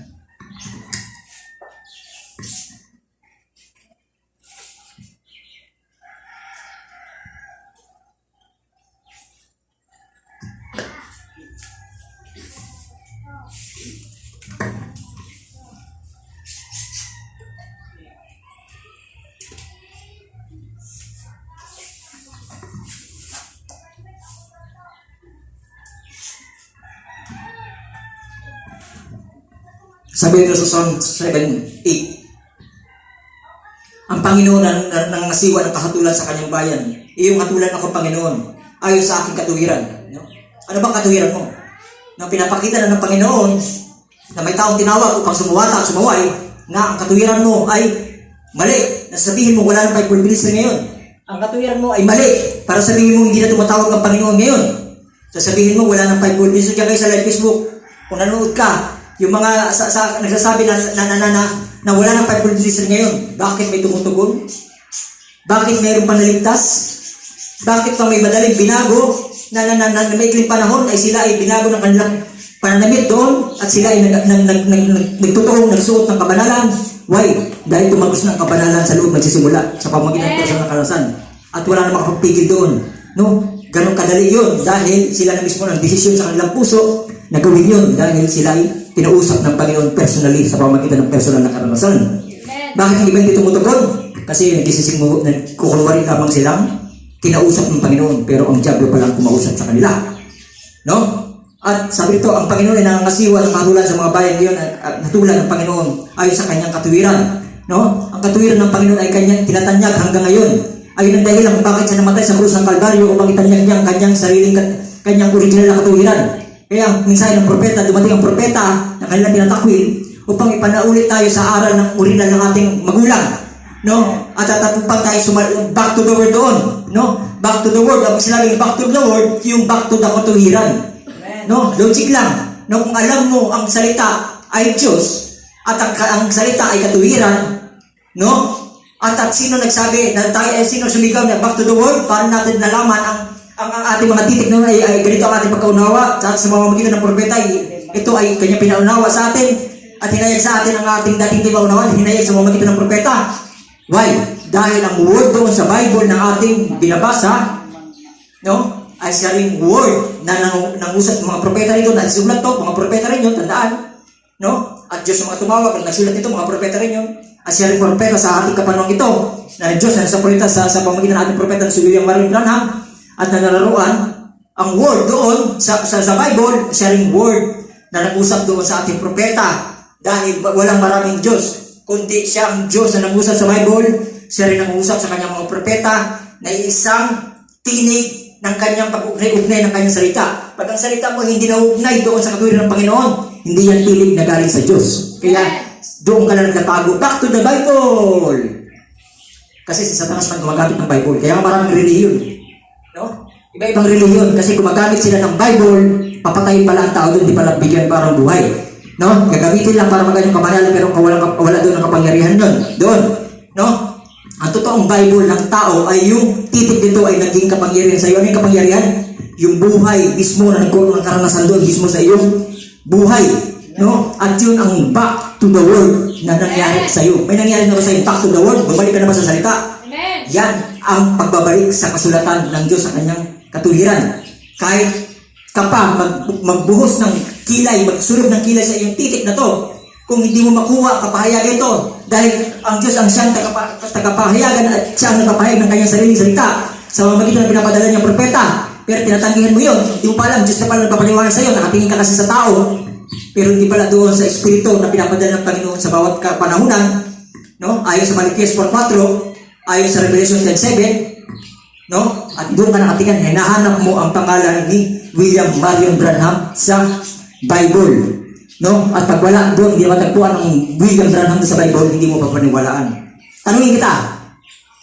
Speaker 4: Sabi nito sa Psalm 7:8, ang Panginoon nang nasiwa ng kahatulan sa kanyang bayan. Iyong hatulan ako, Panginoon, ayon sa aking katuwiran. No? Ano bang katuwiran mo? Na pinapakita na ng Panginoon na may taong tinawag upang sumuwata at sumaway, na ang katuwiran mo ay mali. Nasabihin mo wala nang Bible ministry ngayon. Ang katuwiran mo ay mali. Para sabihin mo hindi na tumatawag ang Panginoon ngayon. Sasabihin mo wala nang Bible ministry. Kaya kayo sa live Facebook, kung nanonood ka, yung mga nagsasabi na wala nang Bible ministry ngayon, bakit may tumutugon? Bakit mayroong panaligtas? Bakit pa may madaling binago na maikling panahon ay sila ay binago ng kanilang pananamit doon at sila ay nagtutuong nagsuot ng kabanalan? Why? Dahil tumagos ng kabanalan sa loob nagsisimula sa pamamagitan ng personal na karanasan at wala na makapagpigil doon. No? Ganon kadali yun dahil sila na mismo ng desisyon sa kanilang puso na gawin yun dahil sila ay pinausap ng Panginoon personally sa pamamagitan ng personal na karanasan. Bakit hindi ba hindi tumutugon? Kasi nagkukulwari lamang silang kinausap ng Panginoon pero ang diablo pa lang kumausap sa kanila. No? At sabi ito, ang Panginoon ay nangangasiwa ng kahatulan sa mga bayan ngayon at hatulan ng Panginoon ayon sa kanyang katuwiran. No? Ang katuwiran ng Panginoon ay kanyang tinatanyag hanggang ngayon. Ayun ang dahilan kung bakit siya namatay sa krus ng Kalbaryo upang itanyag niya ang kanyang sariling, kanyang original na katuwiran. Kaya ang mensahe ng propeta, dumating ang propeta na kanilang tinatakwil upang ipanaulit tayo sa aral ng original ng ating magulang. No? At tatapupang tayo back to the word doon. No? Back to the word. Ang sinabing back to the word, yung back to the katuwiran. No? Logic lang. No? Kung alam mo ang salita ay Diyos at ang salita ay katuwiran, no? At sino nagsabi na tayo, sino sumigaw na back to the word para natin nalaman ang ating mga titik noon ay ganito ang ating pagkaunawa sa mga magitan ng propeta. Ito ay kanya pinaunawa sa atin at hinayag sa atin ang ating dating di maunawan, hinayag sa mga magitan ng propeta. Why? Dahil ang word doon sa Bible na ating binabasa, no, ay siya ring word na nangusap mga propeta rito, nagsulat to, mga propeta rin yun, tandaan. No? At Diyos ang mga tumawag, nagsulat nito, mga propeta rin yun. At siya rin propeta sa ating kapanahon ito, na Diyos na nasa propeta sa pamagitan ng ating propeta na si William Marion Branham, at nanararuan ang word doon sa Bible, siya ring word na nag-usap doon sa ating propeta. Dahil walang maraming Diyos, kundi siya ang Diyos na nag-usap sa Bible, siya rin nag-usap sa kanyang mga propeta na isang tinig ng kanyang pag-ugnay ng kanyang salita. Pag ang salita mo hindi naugnay doon sa katuwiran ng Panginoon, hindi yan tinig na galing sa Diyos. Kaya doon ka lang nagtatago. Back to the Bible! Kasi si Satanas man gumagamit ng Bible. Kaya maraming relihiyon. No? Iba-ibang relihiyon. Kasi gumagamit sila ng Bible, papatayin pala ang tao doon, di pala bigyan parang buhay. No? Gagamitin lang para maganyang kamanalan, pero wala doon ang kapangyarihan doon. No? Ang totoong Bible ng tao ay yung titik dito ay naging kapangyarihan sa iyo. Ano yung kapangyarihan? Yung buhay mismo na nagkaroon ng karanasan doon mismo sa iyong buhay. No? At yun ang back to the word na nangyari sa iyo. May nangyari na ba sa iyo back to the word? Bumalik ka na ba sa salita?
Speaker 2: Amen.
Speaker 4: Yan ang pagbabalik sa kasulatan ng Diyos sa kanyang katuwiran. Kahit ka pa magbuhos ng kilay, magsulog ng kilay sa iyong titik na to, kung hindi mo makuha kapahayagan ito, dahil ang Diyos ang siyang tagapahayagan at siya ang nagpapahayag ng kanyang sariling salita sa pamamagitan ng pinapadala niyang propeta. Pero tinatanggihan mo yun, hindi mo pa alam, Diyos na pala nagpapaliwanag sa iyo, nakatingin ka kasi sa tao, pero hindi pala doon sa Espiritu na pinapadala ng Panginoon sa bawat panahunan, no? Ayon sa Malakias 4:4, ayon sa Revelation 10:7, no? At doon ka nakatingin, hinahanap mo ang pangalan ni William Marion Branham sa Bible. No? At pag wala doon, hindi matagpuan ng William Branham sa Bible, hindi mo papaniwalaan. Tanungin kita,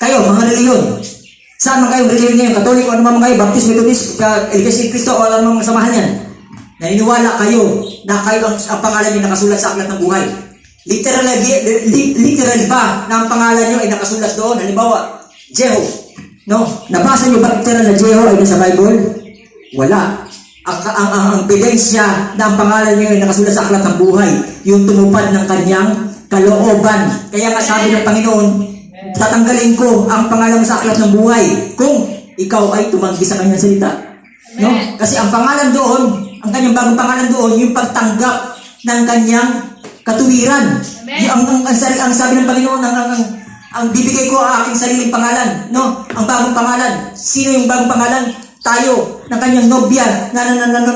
Speaker 4: kayo, mga reliyon, saan man kayong reliyon ngayon? Katoliko, ano man kayo? Baptist, Methodist, Iglesia ni Cristo, o ano mang samahan yan? Naniniwala kayo na kayo ang pangalan niyo nakasulat sa aklat ng buhay. Literal ba na ang pangalan niyo ay nakasulat doon? Halimbawa, Jeho. No? Nabasa niyo ba literal na Jeho ay nasa Bible? Wala. Ang ebidensya na ang pangalan niya ay nakasulat sa aklat ng buhay, yung tumupad ng kanyang kalooban. Kaya nga sabi ng Panginoon, tatanggalin ko ang pangalan mo sa aklat ng buhay kung ikaw ay tumanggi sa kanyang salita. No? Kasi ang pangalan doon, ang kanyang bagong pangalan doon, yung pagtanggap ng kanyang katuwiran. Ang sabi ng Panginoon, ang bibigay ko ang aking sariling pangalan. No? Ang bagong pangalan. Sino yung bagong pangalan? Tayo, ng kanyang nobya, na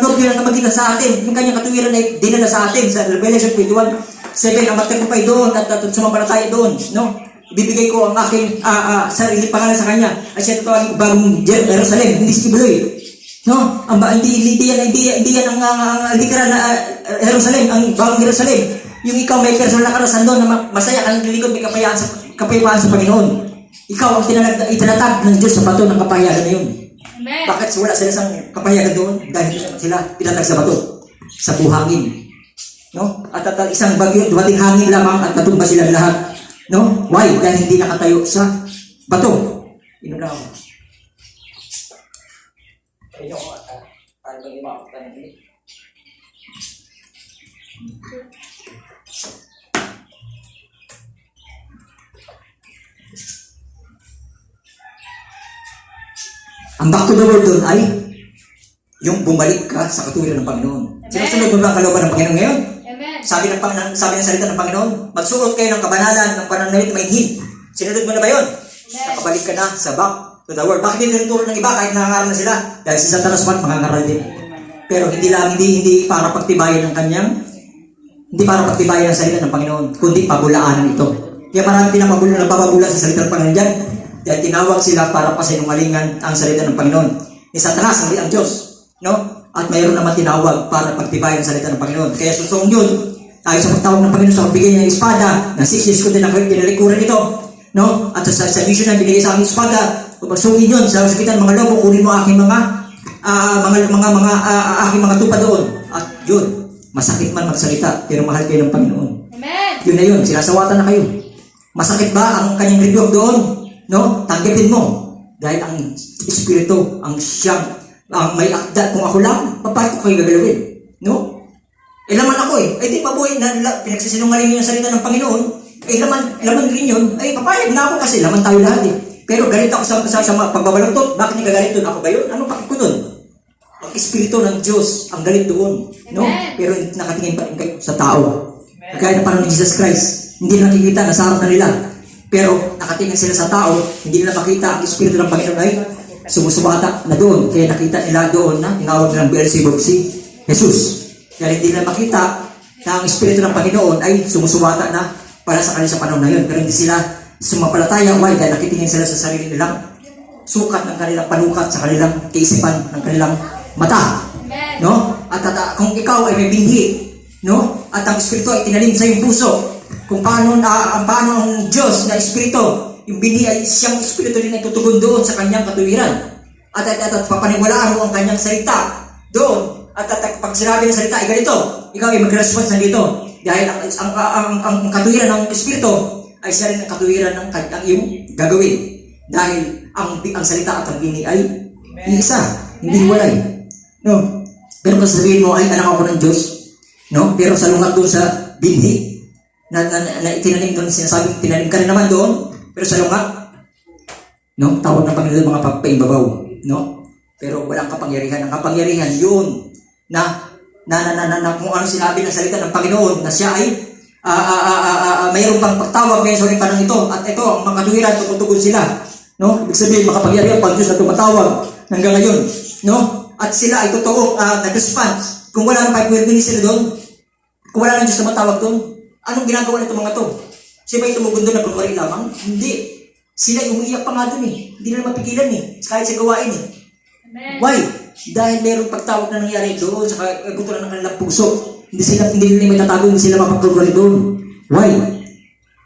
Speaker 4: nobya na magitan sa atin, yung kanyang katuwiran ay dinala sa atin sa Revelation 21. 7, ang magtagumpay doon at sumampalataya doon, no? Ibibigay ko ang aking sarili pangalan sa kanya at siya ito ang bagong Jerusalem, hindi si Kibuloy. No? Hindi yan ang literal na Jerusalem, ang bagong Jerusalem. Yung ikaw may personal na karasan doon na masaya kang lilikod, may kapayapaan sa Panginoon. Ikaw ang itinatag ng Diyos sa bato ng kapahayagan na yun.
Speaker 2: Amen.
Speaker 4: Bakit wala sila sang kapahayagan doon? Dahil sila pinatag sa bato, sa buhangin. No? At isang bagyo, dumating hangin lamang at natumba sila lahat. No? Why? Dahil hindi nakatayo sa bato. Inom lang ako. Ayun ako at para ba yung mga kapahayagan ulit? Ang back to the word doon ay yung bumalik ka sa katuwiran ng Panginoon. Sinusunod mo ba ang kalooban ng Panginoon ngayon?
Speaker 2: Amen.
Speaker 4: Sabi ng salita ng Panginoon, magsuot kayo ng kabanalan ng pananawit mainhin. Sinunod mo na ba yun? Nakabalik ka na sa back to the word. Bakit hindi tinuturo ng iba kahit nangangaral na sila? Dahil si Satanas man mangangaral din. Pero hindi para pagtibayan ng kanyang, hindi para pagtibayan ng salita ng Panginoon, kundi pabulaanan ito. Kaya marami nagpapabula sa salita ng Panginoon dyan. Dahil tinawag sila para pasinungalingan ang salita ng Panginoon. Ni Satanas, hindi ang Diyos. No? At mayroon naman tinawag para pagtibayan ang salita ng Panginoon. Kaya susong yun, tayo sa pagtawag ng Panginoon sa pagbigay niya ng espada, ng 6 years ko din ang pinalikuran ito. No? At sa vision na binigay sa aking espada, kung pagsungin yun, sa sakitan mga lobo, kunin mo aking aking mga tupa doon. At yun, masakit man magsalita, pero mahal kayo ng Panginoon.
Speaker 2: Amen.
Speaker 4: Yun na yun, sinasawatan na kayo. Masakit ba ang kanyang rebuke doon? No? Tanggapin mo. Dahil ang Espiritu, ang siyang, ang may akda. Kung ako lang, paano ko kayo gagalawin? No? Laman ako eh. Ay di mabuhay na pinagsisinungaling yung salita ng Panginoon. Laman rin yun. Ay papayag na ako kasi laman tayo lahat eh. Pero galit ako sa pagbabalangtot. Bakit niya galit doon? Ako ba yun? Ano pakit ko doon? Ang Espiritu ng Diyos, ang galit doon. No? Pero nakatingin pa rin kayo sa tao. Kaya na parang ni Jesus Christ. Hindi nakikita, nasa harap na nila. Pero nakatingin sila sa tao, hindi nila makita ang Espiritu ng Panginoon ay sumusubata na doon. Kaya nakita nila doon na tinawag nilang Beelzebub si Jesus. Kaya hindi nila makita na ang Espiritu ng Panginoon ay sumusubata na para sa kanila sa panahon na yun. Pero hindi sila sumapalataya. Why? Dahil nakitingin sila sa sarili nilang sukat ng kanilang panukat, sa kanilang kaisipan, ng kanilang mata. No? At kung ikaw ay may binhi, no? At ang Espiritu ay tinalim sa iyong puso, kung paano ang Diyos na Espiritu, yung binhi ay siyang Espiritu din ay tutugon doon sa kanyang katuwiran. At papaniwalaan mo ang kanyang salita doon. At pag sinabi ng salita ay ganito, ikaw ay mag-response na dito. Dahil ang katuwiran ng Espiritu ay siya rin ang katuwiran ng iyong gagawin. Dahil ang salita at ang binhi ay isa, hindi walay. No? Pero kung sabihin mo ay anak ako ng Diyos, no? Pero salungat doon sa binhi, na itinanim doon, sinasabing tinanim ka rin naman doon, pero salungat, no? Tawag ng Panginoon mga papaimbabaw, no? Pero walang kapangyarihan. Ang kapangyarihan yun na kung ano sinabi ng salita ng Panginoon, na siya ay mayroon pang pagtawag ngayon sa ulit panang ito, at ito, ang mga katuwiran, tumutugon sila, no? Ibig sabihin, makapangyarihan pang Diyos na tumatawag hanggang ngayon, no? At sila ay totoo nag-response. Kung wala nang 5 minutes sila doon, kung wala nang Diyos na matawag doon, anong ginagawa nito mga to? Siya ba tumugon doon na kunwari lamang? Hindi. Sila umiiyak pa nga doon eh. Hindi na mapigilan eh. Kahit sa gawain eh.
Speaker 2: Amen.
Speaker 4: Why? Dahil mayroong pagtawag na nangyari doon sa kaguturan ng kanilang puso. Hindi nila may tatago, hindi sila mapapagpagpagpag doon. Why?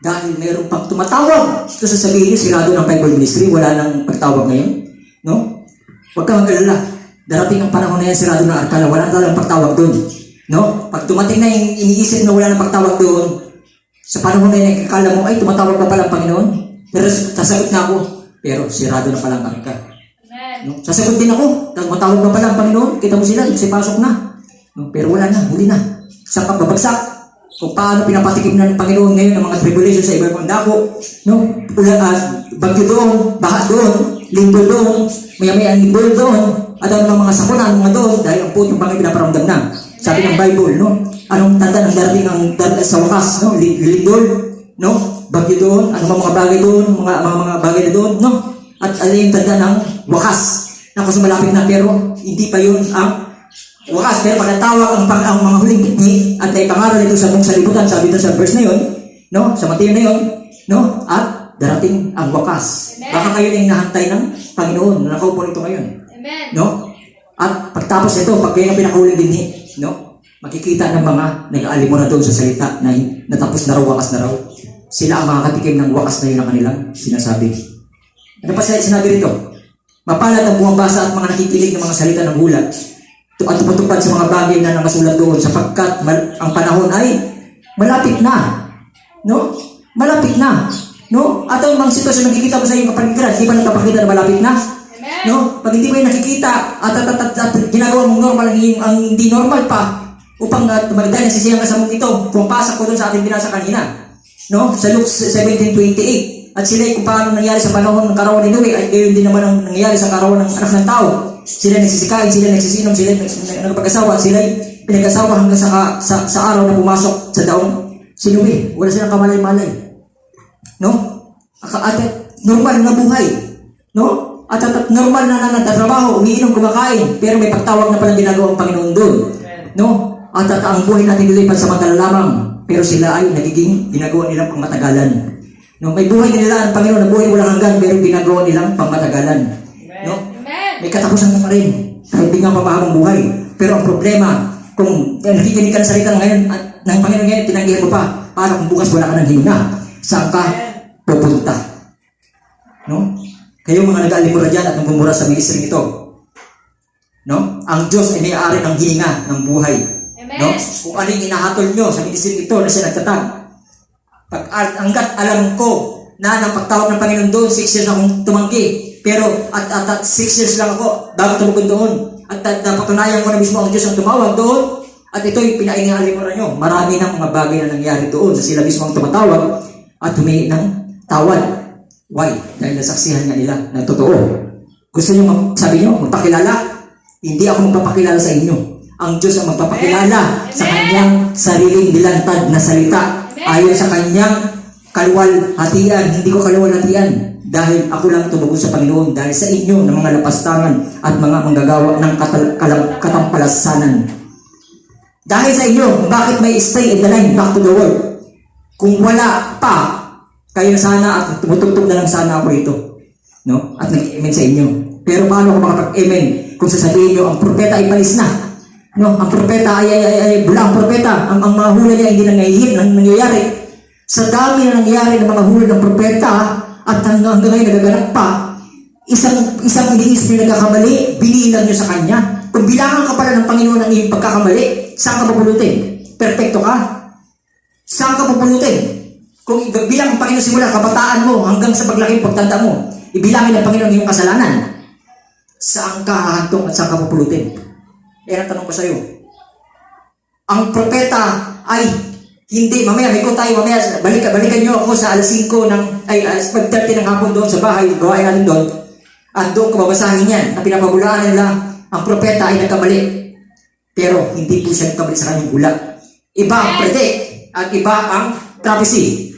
Speaker 4: Dahil mayroong pang tumatawag. Ito sasabihin niyo, sirado ng Bible Ministry, wala nang pagtawag ngayon. No? Huwag kang mag-alala. Darating ang panahon na yan, sirado ng arkala, wala na lang pagtawag doon. No? Pag dumating na yung iniisip na wala nang pagtawag doon, sa panahon na yan, akala mo, ay, tumatawag pa pala ang Panginoon? Pero sasagot na ako, pero sirado na pala ang arka. No? Sasagot din ako, tumatawag pa pala ang Panginoon, kita mo sila, pasok na. No? Pero wala na, huli na. Saan ka babagsak? Kung paano pinapatikim na ng Panginoon ngayon ang mga tribulation sa iba-ibang dako, no? Bagyo doon, baha doon, linggo doon, maya-maya ang linggo doon, at ang mga sakunan, mga doon, dahil ang putong Panginoon pinaparamdam na. Sabi ng Bible, no? Anong tanda ng darating sa wakas, no? Lindol, no? Bagyo doon, ano mga bagay doon, mga bagay na doon, no? At ano yung tanda ng wakas, na kasi malapit na, pero hindi pa yun ang Wakas, pero pag natawag ang mga huling pitngi at ay pangaral ito sa buong salibutan, sabi ito sa verse na yun, no? Sa Mateo na yun, no? At darating ang wakas.
Speaker 3: Amen.
Speaker 4: Baka kayo na hinahantay ng Panginoon na nakaupo nito ngayon.
Speaker 3: Amen.
Speaker 4: No? At pagtapos ito, pag kayo na pinakahuling dinhi, no? Makikita ng mga nag-aalimura doon sa salita na natapos na raw, wakas na raw. Sila ang makakatikim ng wakas na yun ang kanilang sinasabi. Ano pa sinabi rito? Mapalad ang bumabasa at mga nakikinig ng mga salita ng hulat at tupatupad sa mga bagay na nakasulat doon sapagkat ang panahon ay malapit na. No? Malapit na. No? At ang mga sitwasyon na nakikita mo sa iyong kapaligiran, di ba nagpapakita na malapit na?
Speaker 3: Amen.
Speaker 4: No? Pag hindi mo yung nakikita at ginagawa mong normal ang hindi normal pa upang magdahil nasisiyang ka sa mong ito, pumapasok ko doon sa ating binasa kanina. No? Sa Luke 17:28. At sila kung paano nangyari sa panahon ng karawan ni Noe ay gayon din naman ang nangyari sa karawan ng anak ng tao. Sila nagsisikain, sila nagsisinom, sila nagpag-asawa, sila pinag-asawa hanggang sa araw na pumasok sa daong si Noe. Wala silang kamalay-malay. No? At normal na buhay. No? At normal na nagtatrabaho, umiinom, kumakain, pero may pagtawag na palang ginagawa ang Panginoon doon. No? At ang buhay natin dito ay pansamantala lamang, pero sila ay nagiging ginagawa nilang pangmatagalan. No, may buhay nila ang Panginoon na buhay walang hanggan pero ginagawa nilang pangmatagalan. No?
Speaker 3: Amen.
Speaker 4: May katapusan na rin. Kahit di nga pamahabang buhay. Pero ang problema, kung nakikinig ka ng salita ngayon ng Panginoon ngayon, tinanggihan mo pa. Para kung bukas wala ka ng hinuna, saan ka pupunta? No? Kayo mga nag-aalimura dyan at nagmumura sa ministry ito. No? Ang Diyos ay may-ari ng hininga ng buhay.
Speaker 3: Amen.
Speaker 4: No? Kung ano yung inahatol nyo sa ministry ito na siya nagtatag. Hanggat alam ko na ng pagtawag ng Panginoon doon, 6 years akong tumanggi. Pero at 6 years lang ako bago tumugon doon. At napatunayan ko na mismo ang Diyos ang tumawag doon. At ito'y pinaingaalimuran nyo. Marami ng mga bagay na nangyari doon sa sila mismo ang tumatawag at humingi ng tawad. Why? Dahil nasaksihan nga nila na totoo. Gusto nyo sabi nyo, magpakilala? Hindi ako magpapakilala sa inyo. Ang Diyos ang magpapakilala sa kanyang sariling nilantad na salita. Ayon sa kanyang kaluwalhatian, hindi ko kaluwalhatian dahil ako lang tumugon sa Panginoon dahil sa inyo ng mga lapastangan at mga manggagawa ng katampalasanan. Dahil sa inyo, bakit may stay in the line back to the world? Kung wala pa, kayo na sana at tumutugtog na lang sana ako ito. No? At nag-amen sa inyo. Pero paano ako makapag-amen kung sasabihin nyo ang propeta ay palis na? No, ang propeta ay bula ang propeta. Ang mga hula niya hindi nangyayari. Sa dami na nangyayari ng mga hula ng propeta at hanggang ngayon nagaganap pa, isang iniis na nagkakamali, binilang nyo sa kanya. Kung bilangan ka pala ng Panginoon ang iyong pagkakamali, saan ka pupulutin? Perfecto ka? Saan ka pupulutin? Kung bilang ang Panginoon simula kabataan mo hanggang sa paglaki pagtanda mo, ibilangin ng Panginoon ang iyong kasalanan. Saan ka hahantong at saan ka pupulutin? Yan ang tanong ko sa iyo. Ang propeta ay hindi, mamaya may tayo, mamaya balikan nyo ako sa alas 5 pag-30 ng hapon doon sa bahay, gawain natin doon. At doon ko babasahin yan na pinapabulaan nila ang propeta ay nagkamali. Pero hindi po siya nagkamali sa kanyang hula. Iba ang predict at iba ang prophecy.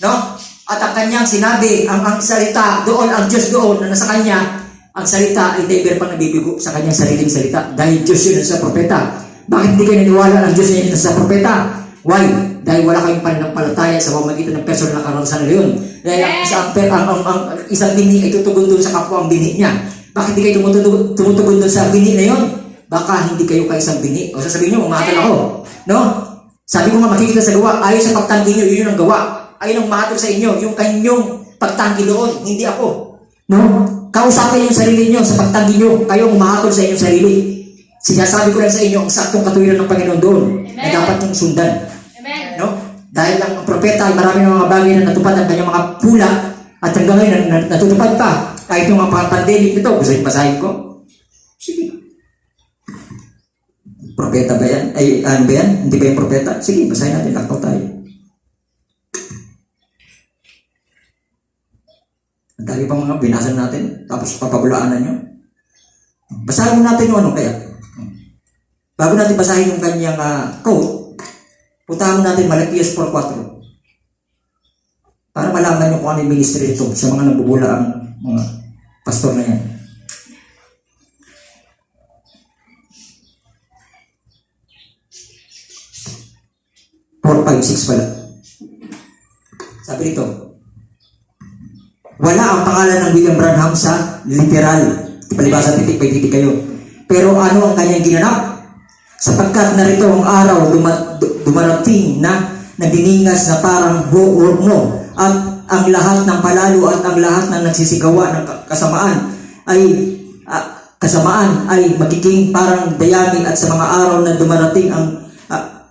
Speaker 4: No? At ang kanyang sinabi, ang salita doon, ang Diyos doon na nasa kanya, ang salita ay never pang nabibigo sa kanyang sariling salita. Dahil Diyos yun sa propeta. Bakit hindi kayo naniwala ng Diyos yun sa propeta? Why? Dahil wala kayong pananampalataya sa pamamagitan ng personal na karanasan na yun. Dahil ang isang bini ay tutugon doon sa kapwa ang bini niya. Bakit hindi kayo tumutugon doon sa bini na yun? Baka hindi kayo kaisang bini. O sasabihin nyo, umahatol ako. No? Sabi ko nga makikita sa gawa, ayon sa pagtanggi nyo, yun ang gawa. Ayon ang umahatol sa inyo, yung kanyong pagtanggi doon, hindi ako. No? Kausapin yung sarili nyo sa pagtanggi nyo. Kayo umahatol sa inyong sarili. Sinasabi ko lang sa inyo ang saktong katuwiran ng Panginoon doon na dapat nyong sundan.
Speaker 3: Amen.
Speaker 4: No? Dahil ang propeta ay marami ng mga bagay na natupad ang kanyang mga pula at hanggang ngayon natutupad pa. Kahit yung mga pandemic nito, gusto yung basahin ko? Sige. Propeta ba yan? Ay, ano ba yan? Hindi ba yung propeta? Sige, basahin natin. Laktaw tayo. Ang dami pang mga binasa natin, tapos papabulaanan nyo. Basahin natin yung ano kaya. Bago natin basahin yung kanyang quote, puntahan natin Malakias 4:4. Para malaman nyo kung ano yung ministry ito sa mga nabubula ang mga pastor na yan. 4, 5, 6 pala. Sabi dito, wala ang pangalan ng William Branham sa literal. Palibasa titik, may titik kayo. Pero ano ang kanyang ginanap? Sapagkat narito ang araw dumarating na nagdiningas na parang horno at ang lahat ng palalo at ang lahat ng nagsisigawa ng kasamaan ay magiging parang dayami at sa mga araw na dumarating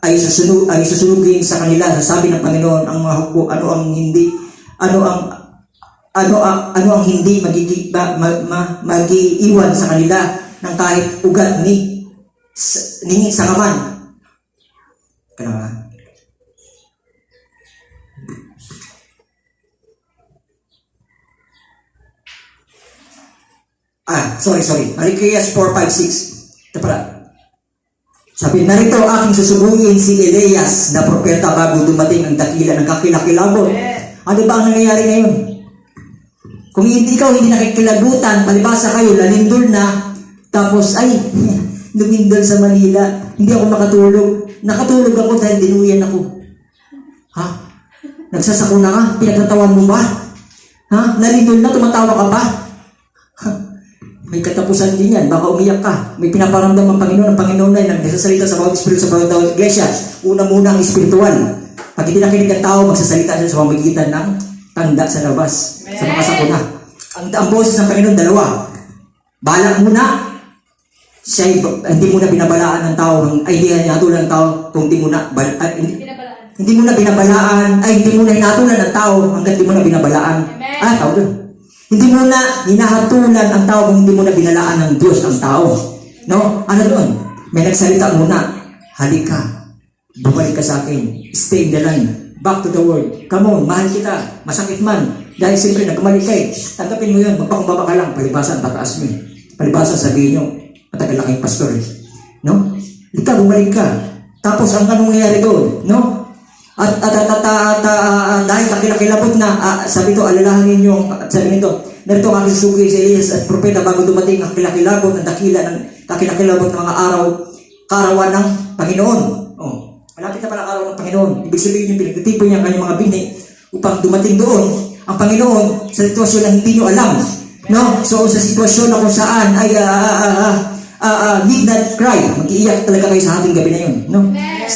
Speaker 4: ay susunugin sa kanila. Sabi ng Panginoon ang mga hukbo, ano ang hindi magiiwan sa kanila ng kahit ugat ni sangaman. Kaya sorry. Malakias 4:5-6. Ito pala. Sabi, narito aking susubuhin si Elias na propeta bago dumating ang dakila ng kakilakilabot. Ano ba ang nangyayari ngayon? Kung hindi nakikilabutan, palibasa kayo, lalindol na, tapos lumindol sa Manila, hindi ako makatulog. Nakatulog ako dahil dinuyan ako. Ha? Nagsasako na ka? Pinagtatawan mo ba? Ha? Nalindol na, tumatawa ka ba? May katapusan din yan. Baka umiyak ka. May pinaparamdam ang Panginoon. Ang Panginoon ay nagsasalita sa bawat espiritu sa bawat iglesia. Una muna ang espiritual. Pag hindi nakinig ang tao, magsasalita siya sa pamamagitan ng tanda sa labas. Sa mga sakuna. Ang boses ng Panginoon, dalawa. Balak muna. Siya hindi muna binabalaan ng tao. Hindi hinatulan ng tao kung hindi muna hindi muna hinatulan ng tao hanggang hindi muna binabalaan. Tao doon. Hindi mo na hinahatulan ang tao kung hindi mo na binalaan ng Diyos ang tao. No? Ano doon? May nagsalita muna. Halika. Bumalik ka sa akin. Stay in the line. Back to the word. Come on, mahal kita. Masakit man. Dahil siyempre nagkamali ka eh. Tanggapin mo yun. Magpakumbaba ka lang. Palibasan, tataas mo eh. Palibasan, sabihin nyo. Matagal na kayong pastor eh. No? Halika, bumalik ka. Tapos ang anong nangyayari doon? No? At dahil kakilakilabot na, sabi ito, alalahanin nyo, sabi nito, narito ang aking susugi si Elias at propeta bago dumating ang kakilakilabot ng kakilakilabot ng mga karawan ng Panginoon. Malapit na pala karawan ng Panginoon. Ibig sabihin yung pinagtitipo niya ang kanyang mga bini upang dumating doon ang Panginoon sa sitwasyon na hindi nyo alam. No? So sa sitwasyon na kung saan ay midnight cry, mag-iiyak talaga kayo sa ating gabi na yun. No? 6,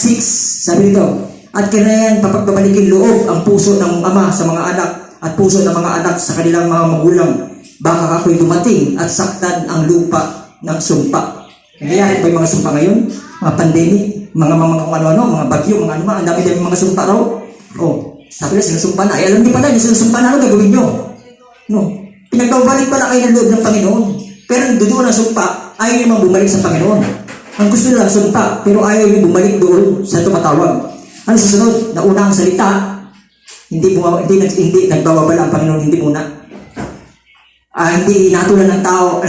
Speaker 4: sabi nito, at kanayan papagbabalikin loob ang puso ng ama sa mga anak at puso ng mga anak sa kanilang mga magulang. Baka ako'y dumating at saktan ang lupa ng sumpa. Nangyayari ba yung mga sumpa ngayon? Mga pandemic, mga mga bagyo, mga ano, ang dami-dami mga sumpa raw. Sabi na sinusumpa na. Alam niyo pala, yung sinusumpa na, ano gagawin nyo? No. Pinagbabalik pala kayo ng loob ng Panginoon. Pero doon ang sumpa, ayaw nyo bumalik sa Panginoon. Ang gusto nila sumpa, pero ayaw nyo bumalik doon sa tumatawag. Ano susunod? Nauna ang salita, hindi nagbababala ang Panginoon, hindi muna. Hindi natulan ng tao,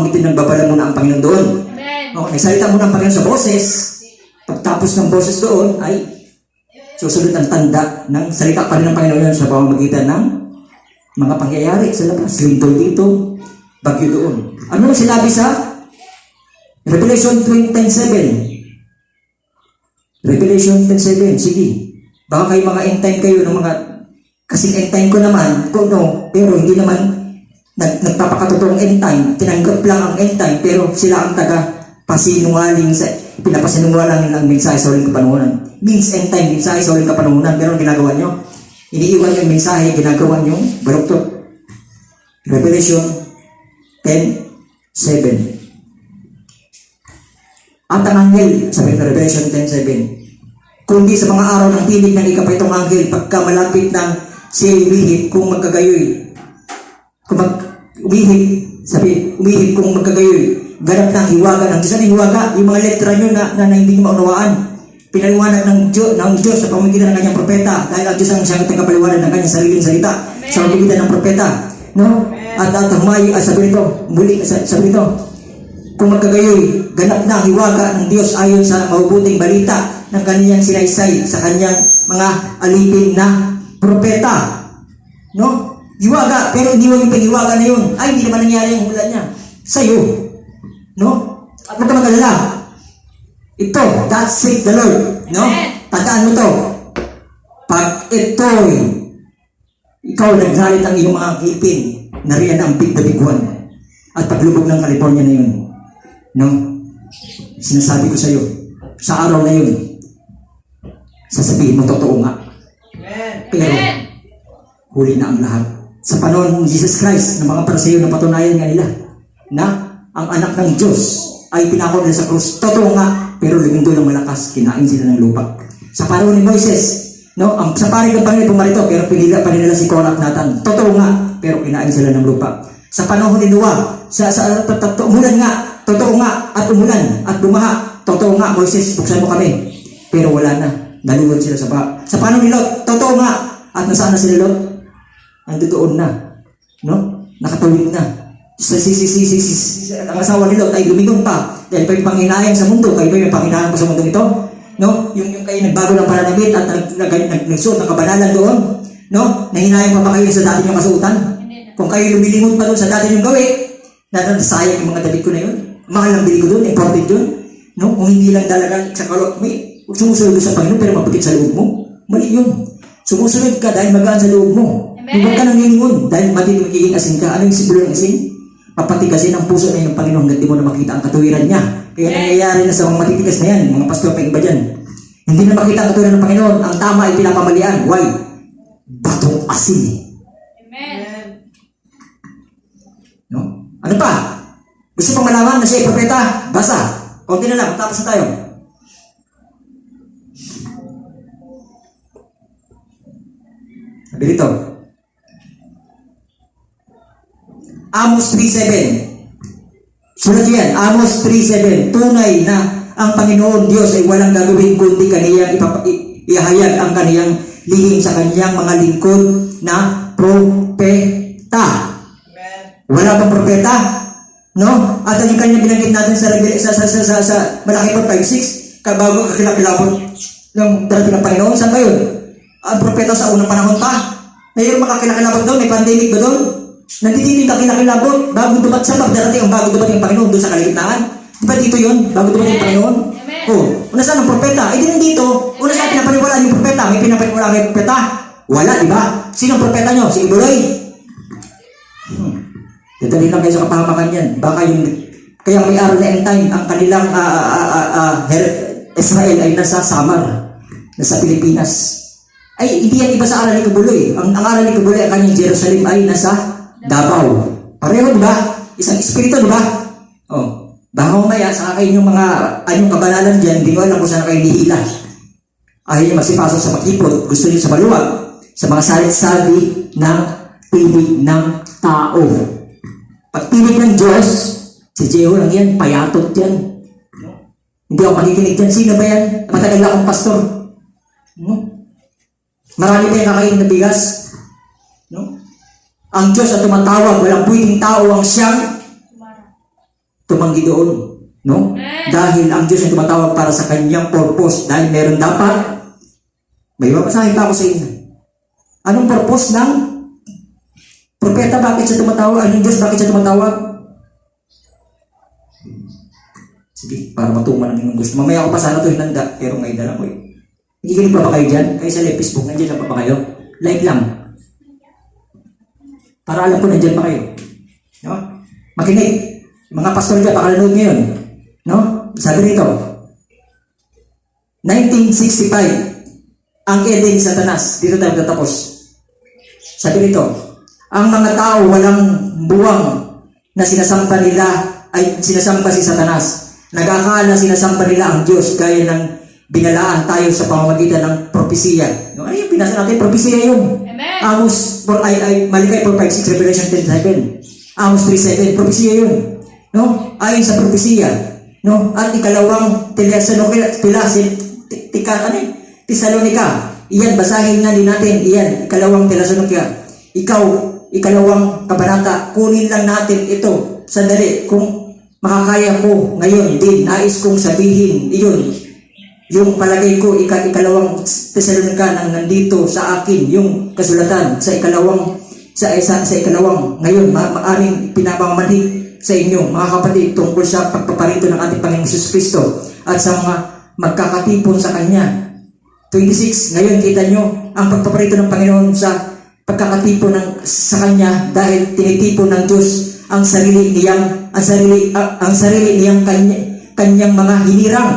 Speaker 4: hindi nagbabala muna ang Panginoon doon. Nagsalita muna ang Panginoon sa boses. Pagtapos ng boses doon, ay susunod ang tanda ng salita pa rin ng Panginoon sa pamamagitan ng mga pangyayari sa labas. Lindol dito, bagyo doon. Ano ang sinabi sa Revelation 10:7? Revelation 10:7, sige. Baka kayo mga end time kayo ng mga, kasi end time ko naman, pero hindi naman nagpapakatotoong end time. Tinanggap lang ang end time, pero sila ang pasinungaling pinapasinungalang nilang mensahe sa huling kapanahunan. Means end time, mensahe sa huling kapanahunan, pero ang ginagawa nyo, iniiwan yung mensahe, ginagawa nyo, baluktot. Revelation 10:7. At ang anghel, sabi ng Revelation 10:7, kundi sa mga araw ng tinig ng ikapitong anghel, pagka malapit ng siya umihip kung magkagayoy. Umihip kung magkagayoy. Ganap ng hiwaga ng Diyos. Ano hiwaga? Yung mga letra nyo na hindi nyo maunawaan. Pinaliwanag ng Diyos sa pamamagitan ng kanyang propeta. Dahil ang Diyos ang siyang tagapaliwanag ng kanyang sariling salita sa pamamagitan ng propeta. No? At sabi nito, kung magkagayoy, ganap na ang hiwaga ng Diyos ayon sa mabubuting balita ng kanyang sinaysay sa kanyang mga alipin na propeta. No? Hiwaga, pero hindi mo yung paghiwaga na yun. Ay, hindi naman nangyari yung hula niya. Sa'yo. No? At huwag ka mag-alala. Ito, that's it the Lord. No? Tandaan mo to. Pag ito'y ikaw naggalit ang iyong mga ngipin, nariyan ang big na biguan. At paglubog ng California na yun, no? Sinasabi ko sa iyo, sa araw na yun, sasabihin mo totoo nga. Pero, huli na ang lahat. Sa panahon ni Jesus Christ, ng mga Pariseo na patunayan nga nila, na ang anak ng Diyos ay pinako nila sa krus. Totoo nga, pero lumindo ng malakas, kinain sila ng lupa. Sa panahon ni Moises, no, ang sa panig ng Panginoon pumarito, pero pinila pa nila si Korah at Nathan. Totoo nga, pero kinain sila ng lupa. Sa panahon ni Noah, umulan nga, totoo nga, at umulan, at bumaha. Totoo nga, Moises, buksan mo kami. Pero wala na, nalulod sila sa baha. Sa panahon ni Lot, totoo nga, at nasaan na si Lot? Nandoon na, no? Nakatawid na. Ang asawa ni Lot ay lumingon pa dahil pa yung panghinayang sa mundo. Kayo ba yung panghinayang pa sa mundo ito? No? Yung kayo nagbago ng pananamit at nagsuot ng kabanalan doon, no? Nahinayang pa ba kayo sa dati yung kasuotan? Kung kayo lumilingon pa doon sa dati yung gawi, sayang yung mga damit ko na yun. Mahal ang bili ko doon, important yun. No? Kung hindi lang talaga sa kalot, may sumusunod ka sa Panginoon pero mapagit sa loob mo. Mali yun. Sumusunod ka dahil magaan sa loob mo. Huwag ka nang lilingon dahil magiging asin ka. Ano yung simbolo ng asin? Papatigasin ang puso na yung Panginoon hanggang di mo na makita ang katuwiran niya. Kaya nangyayari na sa mga matitigas na yan, mga pastor pa iba dyan. Hindi na makita ang katuwiran ng Panginoon. Ang tama ay pinapamalian. Why? Batong asin.
Speaker 2: Amen.
Speaker 4: No? Ano pa? Gusto pang malaman na siya ay propeta? Basa. Konti na lang, tapos na tayo. Sabi dito. Amos 3:7. Sulat yan, Amos 3:7. Tunay na ang Panginoon Diyos ay walang gagawin kundi kaniyang ihayag ang kaniyang lihim sa kaniyang mga lingkod na propeta. Wala bang propeta? No? At yung kanyang binanggit natin sa Malaki 4:5-6, bago kakilakilabot ng darating ng Panginoon. Saan ba yun? Ang propeta sa unang panahon pa. Mayroon makakilakilabot doon? May pandemic ba doon? Nanditinig kakilakilabot bago dumat sa pagdarating ang bago dumating ang Panginoon doon sa kaligtaan. Di ba dito yun? Bago dumating ang Panginoon? Oh, una saan ang propeta? Eh din dito. Una saan pinapaniwalaan yung propeta? May pinapaniwalaan yung propeta? Wala, di ba? Sino ang propeta nyo? Si Ibuloy? Dadali lang kayo sa kapahamakan yan. Baka yung kaya may araw na end time, ang kanilang Israel ay nasa Samar, nasa Pilipinas. Ay, hindi yan iba sa aral ni Kabuloy. Ang aral ni Kabuloy, ang kanyang Jerusalem ay nasa Davao. Pareho, di ba? Isang espiritu, di ba? Oh. Baka mamaya, sa kayo yung mga anyong kabanalan dyan, hindi ko alam kung saan kayo nihila. Ayaw nyo magsipasok sa makipot, gusto nyo sa maluwag, sa mga salit-sabi ng pinig ng tao. Pag pinig ng Diyos, si Jeho lang yan, payatot yan. Hindi ako makikinig dyan. Sino ba yan? Matagal na akong pastor. Marami pa yung kakain na bigas. No? Ang Diyos at tumatawag, walang pwedeng tao ang siyang tumanggi doon. No? Dahil ang Diyos ay tumatawag para sa kanyang purpose. Dahil meron dapat, may mapasahin pa ako sa inyo. Anong purpose ng propeta? Bakit siya tumatawag? Anong Diyos? Bakit siya tumatawag? Sige, para matuman ang inyong gusto. Mamaya ako pa sana ito hinanda, pero may dala ko eh. Nakikinig pa ba kayo dyan? Kayo sa live Facebook, nandiyan lang pa ba kayo? Like lang. Para alam ko nandiyan pa kayo. No? Makinig. Mga pastor dyan, baka nanood ngayon. No? Sabi rito, 1965, ang Eden Satanas. Dito tayo tatapos. Sabi rito, ang mga tao walang buwang na sinasamba nila ay sinasamba si Satanas. Nagakala sinasamba nila ang Diyos gaya ng binalaan tayo sa pamamagitan ng propesiya. No? Ano yung binasa natin? Propesiya yun.
Speaker 2: Amen.
Speaker 4: Amos, Malikay 4:5-6, Revelation 10:7. Amos 3:7, propesiya yun. No? Ayon sa propesiya. No? At ikalawang Tesalonika. Iyan, basahin na din natin. Iyan, ikalawang Tesalonika. Ikalawang kabanata. Kunin lang natin ito. Sandali, kung makakaya ko ngayon din, nais kong sabihin, iyon, yung palagay ko, ikalawang Tesalonika nang nandito sa akin, yung kasulatan sa ikalawang, ngayon, aming pinapamanhig sa inyo, mga kapatid, tungkol sa pagpaparito ng ating Panginoong Jesus Kristo at sa mga magkakatipon sa Kanya. 26, ngayon kita nyo ang pagpaparito ng Panginoon sa pagkakatipo sa Kanya dahil tinitipo ng Diyos ang sarili niyang kanyang mga hinirang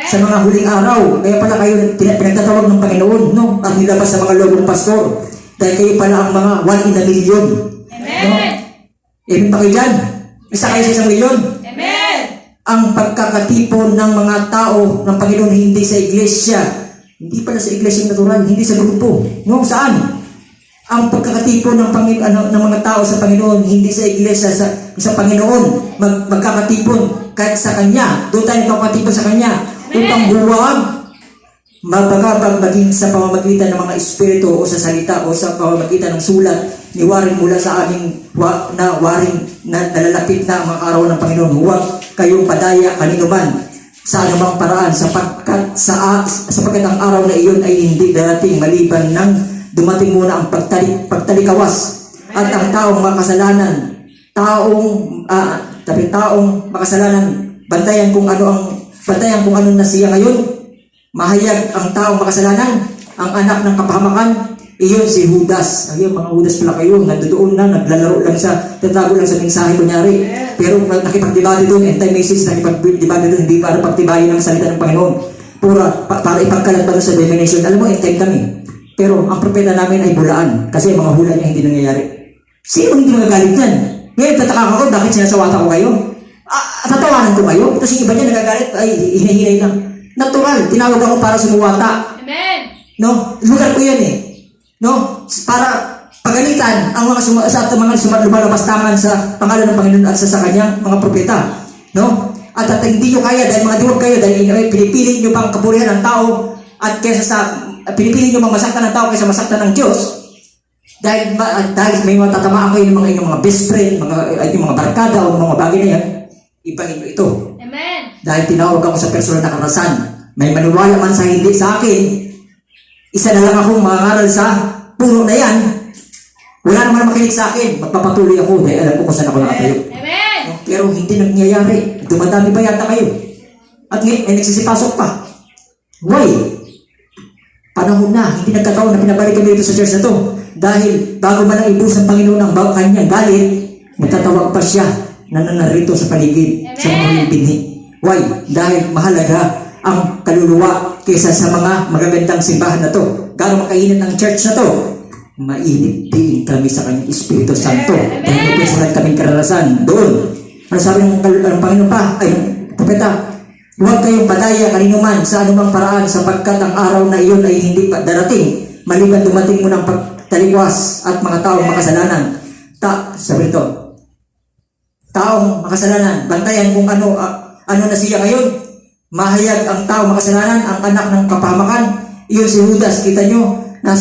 Speaker 4: sa mga huling araw. Kaya pala kayo pinagtatawag ng Panginoon, no? At nilabas sa mga loob ng pastor. Dahil kayo pala ang mga 1 in a million. No? Amen pa kayo dyan? Isa kayo sa 1 million?
Speaker 2: Amen.
Speaker 4: Ang pagkakatipon ng mga tao ng Panginoon hindi sa iglesia, hindi pala sa iglesia natural, hindi sa grupo. No, saan? Ang pagkakatipon ng mga tao sa Panginoon hindi sa iglesia, sa Panginoon magkakatipon kahit sa Kanya. Doon tayo magkakatipon sa Kanya upang huwag mabagabag maging sa pamamagitan ng mga espiritu o sa salita o sa pamamagitan ng sulat ni Warren mula sa aming waring na nalalapit na mga araw ng Panginoon. Huwag kayong padaya kanino man sa anumang paraan sapagkat ang araw na iyon ay hindi darating maliban ng dumating muna ang pagtalikawas at ang taong makasalanan bantayan kung ano na siya ngayon. Mahayag ang taong makasalanan, ang anak ng kapahamakan, iyon si Judas. Ayun, mga Judas pala kayo, nandoon na, naglalaro lang tatago lang sa mensahe kunyari. Pero nakipagdebate doon, anti-message, nakipagdebate doon, hindi para pagtibayin ng salita ng Panginoon. Para ipagkalat pa doon sa denomination. Alam mo, end-time kami. Pero ang propeta namin ay bulaan, kasi mga hula niya hindi nangyayari. Sino hindi magagalit yan? Ngayon, tataka ako, bakit sinasawata ko kayo? Tatawanan ko kayo? Tapos yung iba niya nagagalit, ay hinahinay lang. Natural, tinawag ako para sumuwata.
Speaker 2: Amen.
Speaker 4: No? Lugar ko yan eh. No? Para pagalitan ang mga lumalabas-tangan sa pangalan ng Panginoon at sa kanyang mga propeta. No? At hindi nyo kaya dahil mga diwag kayo dahil pinipili nyo pang kapurihan ng tao at pinipili nyo masaktan ng tao kaysa masaktan ng Diyos. Dahil may matatamaan kayo ng mga inyong mga best friend, yung mga barkada o mga bagay na yan, ibahin nyo ito.
Speaker 2: Amen.
Speaker 4: Dahil tinawag ako sa personal na karasan. May maniwala man sa hindi sa akin, isa na lang akong mangaral sa puno na yan. Wala naman makinig sa akin. Magpapatuloy ako dahil alam ko kung saan ako nakatayo.
Speaker 2: Amen.
Speaker 4: Pero hindi nangyayari. Dumadami ba yata kayo? At ngayon, may nagsisipasok pa. Why? Panahon na. Hindi nagkataon na pinabalik kami dito sa church na to. Dahil bago man ang ibus ng Panginoon ang kanyang galit, magtatawag pa siya na nanarito sa paligid sa mga huling binhi. Why? Dahil mahalaga ang kaluluwa kaysa sa mga magagandang simbahan na to. Gano'ng makainit ang church na to? Mainit din kami sa kanyang Espiritu Santo. Dahil may personal kaming karanasan doon. Ano sabi ng Panginoon pa? Ay, propeta, huwag kayong padaya kanino man sa anumang paraan sapagkat ang araw na iyon ay hindi pa darating maliban dumating mo ng pagtalikwas at mga taong makasalanan. Sabi ito, taong makasalanan, bantayan kung ano na siya ngayon. Mahayag ang taong makasalanan, ang anak ng kapahamakan. Iyon si Judas, kita nyo, na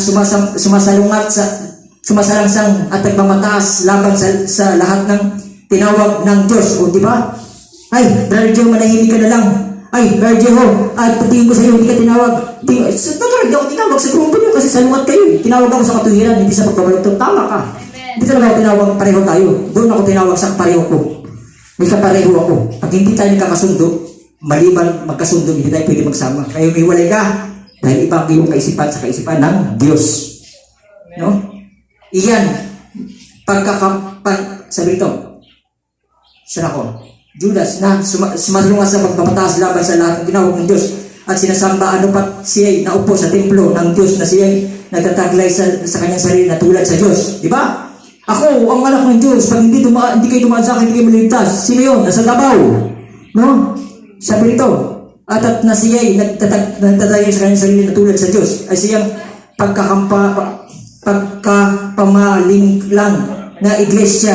Speaker 4: sumasalangsang at nagmamataas laban sa lahat ng tinawag ng Diyos. O diba? Ay, Brother Joe, manahimik ka na lang. Ay, Brother Joe, patingin ko sa iyo, hindi ka tinawag. Hindi ako tinawag sa grupo nyo kasi salungat kayo. Tinawag ako sa katuwiran, hindi sa pagbabalito. Tama ka. Hindi talaga ako tinawag, pareho tayo. Doon ako tinawag sa pareho ko. May kapareho ako. Pag hindi tayo nagkakasundo, maliban magkasundo, hindi tayo pwede magsama. Kayo may walay ka dahil ibang iyong kaisipan sa kaisipan ng Diyos. No? Iyan, sabi ito, sana ko, Judas na sumasalungat sa pagpapataas laban sa lahat ng tinawag ng Diyos at sinasamba pat siya'y naupo sa templo ng Diyos na siya'y nagtataglay sa kanyang sarili na tulad sa Diyos. Di ba? Ako, ang anak ng Diyos, pag hindi kayo dumaan sa akin, hindi kayo maligtas. Sino yun? Nasa Davao. No? Sabi nito, at na siya'y nagtataglay sa kanyang sarili na tulad sa Diyos ay siyang pagkapamaling lang na iglesia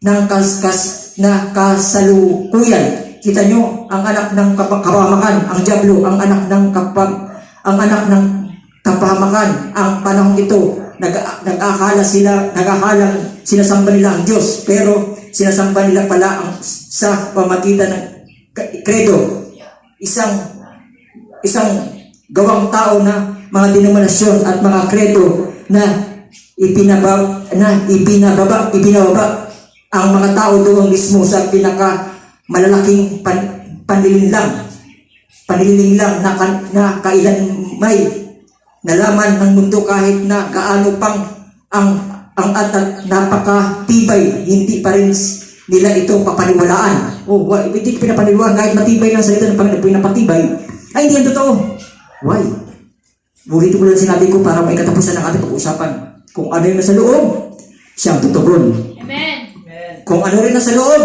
Speaker 4: ng na kasalukuyan. Kita nyo, ang anak ng kapahamakan, ang diablo, ang anak ng kapahamakan, ang panahon ito, nag-akala sinasamba nila ang Diyos, pero sinasamba nila pala sa pamagitan ng kredo, isang gawang tao na mga denominasyon at mga kredo na ibinababa ang mga tao doon mismo sa pinaka malalaking panlilinlang na kailan may nalaman ng mundo kahit na gaano pang ang atat napakatibay, hindi pa rin nila ito papaniwalaan. Hindi ko pinapaniwalaan kahit matibay ng salita ng Panginoon, pinapatibay, ay hindi yan totoo. Why? Ulitin ko lang sinabi ko para may katapusan ng ating pag-uusapan. Kung ano yung nasa loob, siyang tutugon.
Speaker 2: Amen.
Speaker 4: Kung ano rin nasa loob,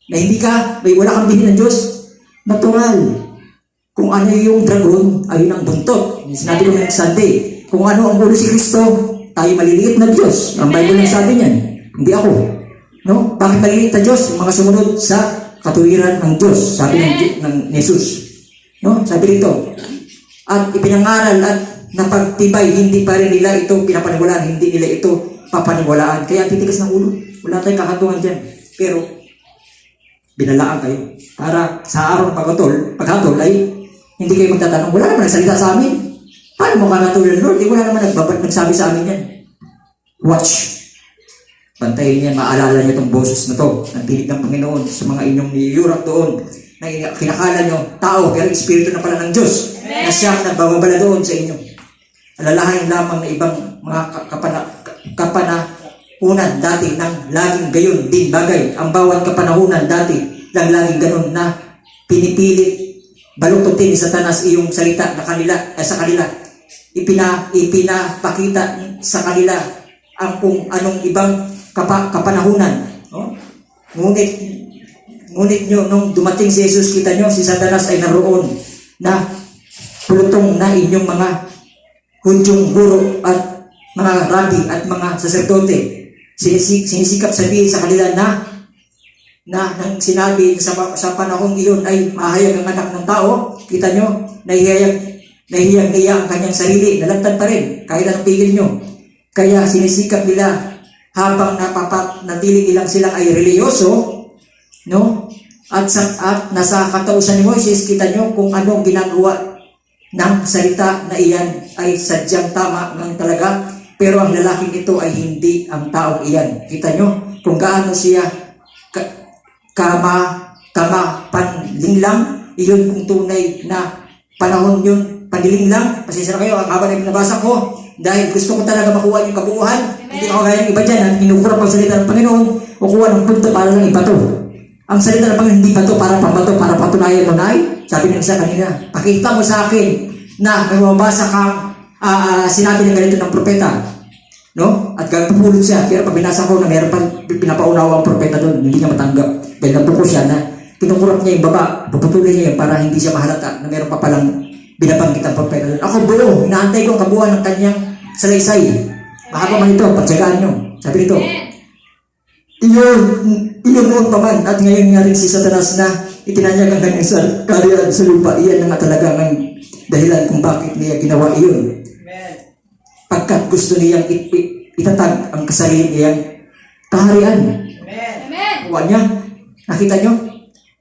Speaker 4: na hindi ka, wala kang bilhin ng Diyos, natural. Kung ano yung dragon, ayun ang buntot. Sinabi ko ng Sunday, kung ano ang ulo si Kristo, tayo maliliit na Diyos. Ang Bible ang sabi niyan, hindi ako. No? Bakit maliliit na Diyos? Mga sumunod sa katuwiran ng Diyos, sabi ng Jesus. No? Sabi rito, at ipinangaral at napagtibay, hindi pa rin nila ito pinapaniwalaan, hindi nila ito papaniwalaan. Kaya titigas ng ulo. Wala tayong kakantungan dyan. Pero, binalaan kayo. Para sa araw ng paghatol ay hindi kayo magtatanong, wala naman nagsalita sa amin. Paano mo kakatulad, Lord? Wala naman nagsabi sa amin yan. Watch. Bantayin niyan, maalala niyo itong boses na to, ng tinig ng Panginoon sa mga inyong niyurak doon, na kinakala niyo, tao, pero Espiritu na pala ng Diyos, na siyang nagbababala doon sa inyo. Alalahanin lamang na ibang mga kapanahunan dati ng laging gayon din bagay. Ang bawat kapanahunan dati ng laging ganon na pinipilit balututin ni Satanas iyong salita na sa kanila. Ipinapakita sa kanila ang kung anong ibang kapanahunan. No? Ngunit nyo, nung dumating si Jesus, kita nyo, si Satanas ay naroon na pulutong na inyong mga Hudyong guro at mga rabi at mga saserdote. Sinisikap sabihin sa kanila na nang sinabi sa panahong iyon ay mahayag ang anak ng tao. Kita nyo, nahihiyang-hiya ang kanyang sarili, nalagtad pa rin, kahit anong pigil nyo. Kaya sinisikap nila habang napapatiling nilang silang ay reliyoso, no? At nasa katausan ni Moises, kita nyo kung anong ginagawa ng salita na iyan ay sadyang tama ng talaga, pero ang lalaking ito ay hindi ang taong iyan. Kita nyo kung gaano siya panlinglang, iyon kung tunay na panahon yun, panlinglang. Pasensya na kayo, ang haba na binabasa ko, dahil gusto ko talaga makuha yung kabuuhan. Hindi ako gaya ng iba dyan, kinukurap ang salita ng Panginoon, o kuha ng punto para lang ibato. Ang salita ng Panginoon, hindi bato para pambato, para patunayan mo na ay, sabi ng isa kanina, pakita mo sa akin na may mabasa kang sinabi ng ganito ng propeta. No? At pupulot siya. Pero pag binasa ko na mayroon pa pinapaunawa ang propeta doon, hindi niya matanggap. Dahil nabuko siya na kinukurap niya yung baba, puputulin niya yun para hindi siya mahalata na mayroon pa palang binabanggit ang propeta doon. Ako buo, inaantay ko ang kabuuan ng kanyang salaysay. Mahaba man ito, pagtsagaan nyo. Sabi nito, iyon noon pa man, at ngayon nga rin si Satanas na itinanyag ang kanyang kaharian sa lupa. Iyan na nga talaga ang dahilan kung bakit niya ginawa iyon. Pagkat gusto niyang itatag ang kasarili niyang kaharian. Kuha niya. Nakita niyo?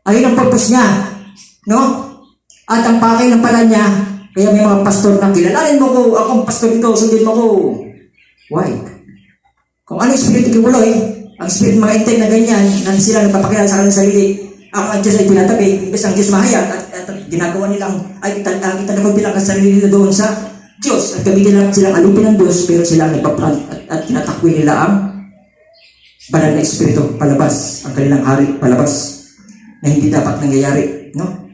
Speaker 4: Ayun ang purpose niya. No? At ang pakay ng pala niya, kaya may mga pastor na kilalanin mo ko, akong pastor ito, sundin mo ko. Why? Kung ano yung spirit kibuloy, ang spirit mga intay na ganyan, na sila nagpapakilala sa kanilang sarili, ang Diyos ay pinatabi, imbes ang Diyos mahayag, at ginagawa nilang, ay itanagod bilang ang sarili nila doon sa Diyos, at gamitin lang silang alipin ng Diyos, pero sila nagpaplant at tinatakwil nila ang banal na espiritu palabas, ang kanilang hari palabas, na hindi dapat nangyayari. No?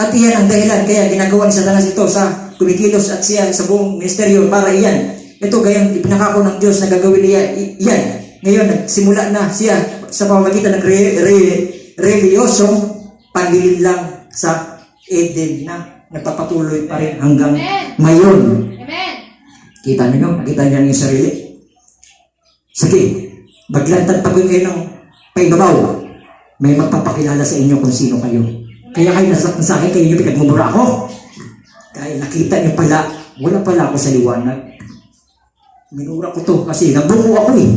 Speaker 4: At iyan ang dahilan, kaya ginagawa ni Satanas ito sa kumikilos at siya sa buong ministeryo para iyan. Ito gayang ipinakako ng Diyos na gagawin niya iyan. Ngayon, nagsimula na siya sa pamamagitan ng reliyosong panlilinlang sa Eden na nagpapatuloy pa rin hanggang ngayon. Kita niyo? Nakita niya yung sarili? Sige, maglantad pa kayo ng paibabaw. May magpapakilala sa inyo kung sino kayo. Kaya kayo nasaktan sa akin, kayo yung pinagmumura ako. Dahil nakita niyo pala, wala pala ako sa liwanag. Minura ko to kasi nabuko ako eh.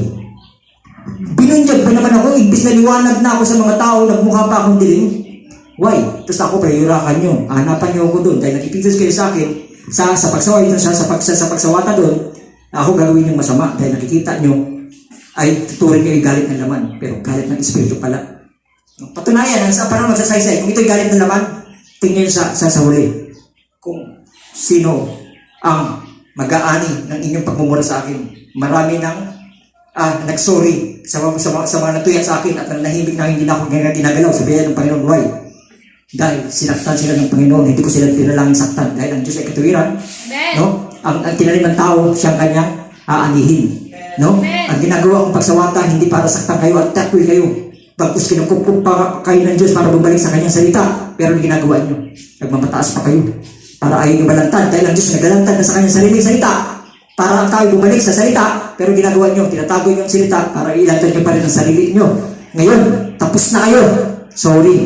Speaker 4: Binunyag ba naman ako, imbis na liwanag na ako sa mga tao, nagmukha pa akong dilim. Why? Tapos ako, prayurakan nyo. Hanapan nyo ako doon. Dahil nakipitos kayo sa akin, sa pagsawa ito, sa pagsawata doon, ako gagawin yung masama. Dahil nakikita nyo, ay tuturin nyo yung galit ng laman. Pero galit ng espiritu pala. Patunayan, sa parang magsasaysay, kung ito'y galit ng laman, tingnan nyo sa huli. Kung sino ang mag-aani ng inyong pagmumura sa akin. Marami nang nagsorry sa mga natuya sa akin at nanahimik na hindi na ako ginagalaw sa biyaya ng Panginoon. Why? Dahil sinaktan sila ng Panginoon, hindi ko sila pinalangin saktan. Dahil ang Diyos ay katuwiran, no? Ang tinanim ng tao, siyang kanyang aanihin. No? Ang ginagawa kong pagsawata, hindi para saktan kayo at takwil kayo. Bagkus kinukup pa kayo ng Diyos para bumalik sa kanyang salita. Pero ang ginagawa nyo, nagmamataas pa kayo. Para ayaw nyo balantad. Dahil ang Diyos naglalantad na sa kanyang sariling salita. Para tayo bumalik sa salita. Pero ginagawa nyo, tinatago nyo ang salita para ilantad nyo pa rin ang sarili nyo. Ngayon, tapos na kayo. Sorry.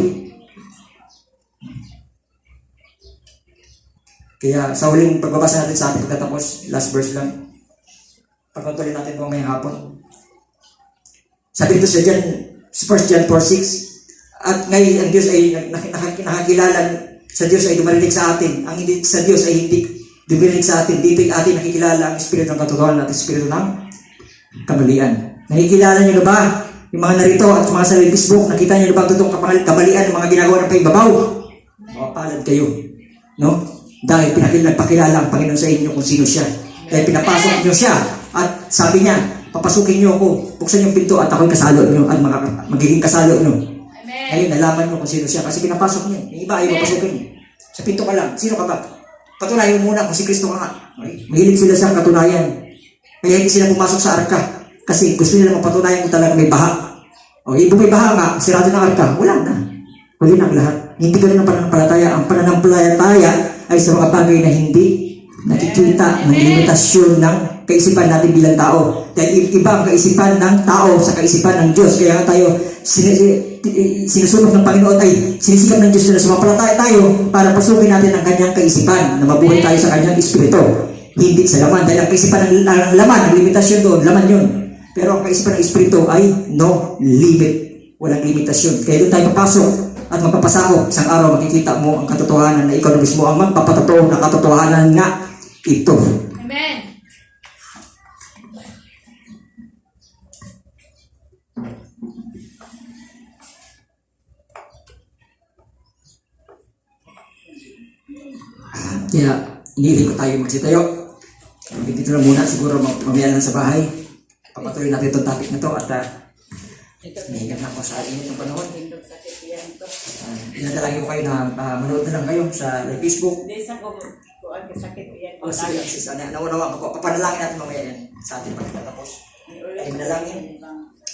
Speaker 4: Kaya sa huling pagbabasa natin sa ating pagtatapos, last verse lang. Pagpatuloy natin po ngayong hapon. Sabi dito sa John, 1 John 4:6, at ngayon ang Diyos ay nakakilala sa Diyos ay dumarinig sa atin. Ang hindi sa Diyos ay hindi dumarinig sa atin. Dito ay atin nakikilala ang Espiritu ng katotohanan at Espiritu ng kamalian. Nakikilala niyo na ba yung mga narito at mga sa Facebook? Nakita niyo na ba ang totoong kamalian ng mga ginagawa ng paibabaw? Mapapalad kayo. No? Dahil nagpakilala ang Panginoon sa inyo kung sino siya. Dahil pinapasok niyo siya at sabi niya, papasukin niyo ako, buksan yung pinto at ako'y kasalo niyo at magiging kasalo niyo. Ngayon, nalaman niyo kung sino siya kasi pinapasok niya. Yung iba ayaw papasukin niyo. Sa pinto ka lang, sino ka ba? Patunayan mo muna kung si Kristo ka nga. Mahilig sila sa katunayan. Kaya hindi sila pumasok sa arka kasi gusto nila mapatunayan kung talaga may baha. O, kung may baha nga, sirado ng arka, wala na. Huli na ang lahat. Hindi ka rin ang pananampalataya. Ang pananampalataya ay sa mga bagay na hindi nakikita ng limitasyon ng kaisipan natin bilang tao. Dahil iba ang kaisipan ng tao sa kaisipan ng Diyos. Kaya tayo, sinusunod ng Panginoon ay sinisikap ng Diyos na sumampalataya tayo para pasukin natin ang kanyang kaisipan na mabuhay tayo sa kanyang espiritu. Hindi sa laman. Dahil ang kaisipan ng laman, ang limitasyon doon, laman yun. Pero ang kaisipan ng espiritu ay no limit. Walang limitasyon. Kaya doon tayo papasok at magpapasakop. Isang araw makikita mo ang katotohanan na ikaw na mismo ang magpapatotoo ng katotohanan nga ito.
Speaker 2: Amen.
Speaker 4: Kaya inilig ko tayo magsitayo. Dito na muna siguro mamaya lang sa bahay. Papatuloy natin itong topic na ito at nahingat na ako sa inyo ng panahon. Inadalangin ko kayo na manood na lang kayo sa Facebook.
Speaker 2: Hindi sa ko ang sakit yan.
Speaker 4: O sige, sis, naunawa ko po. Papanalangin natin mamaya yan sa ating pagtatapos. Ay manalangin.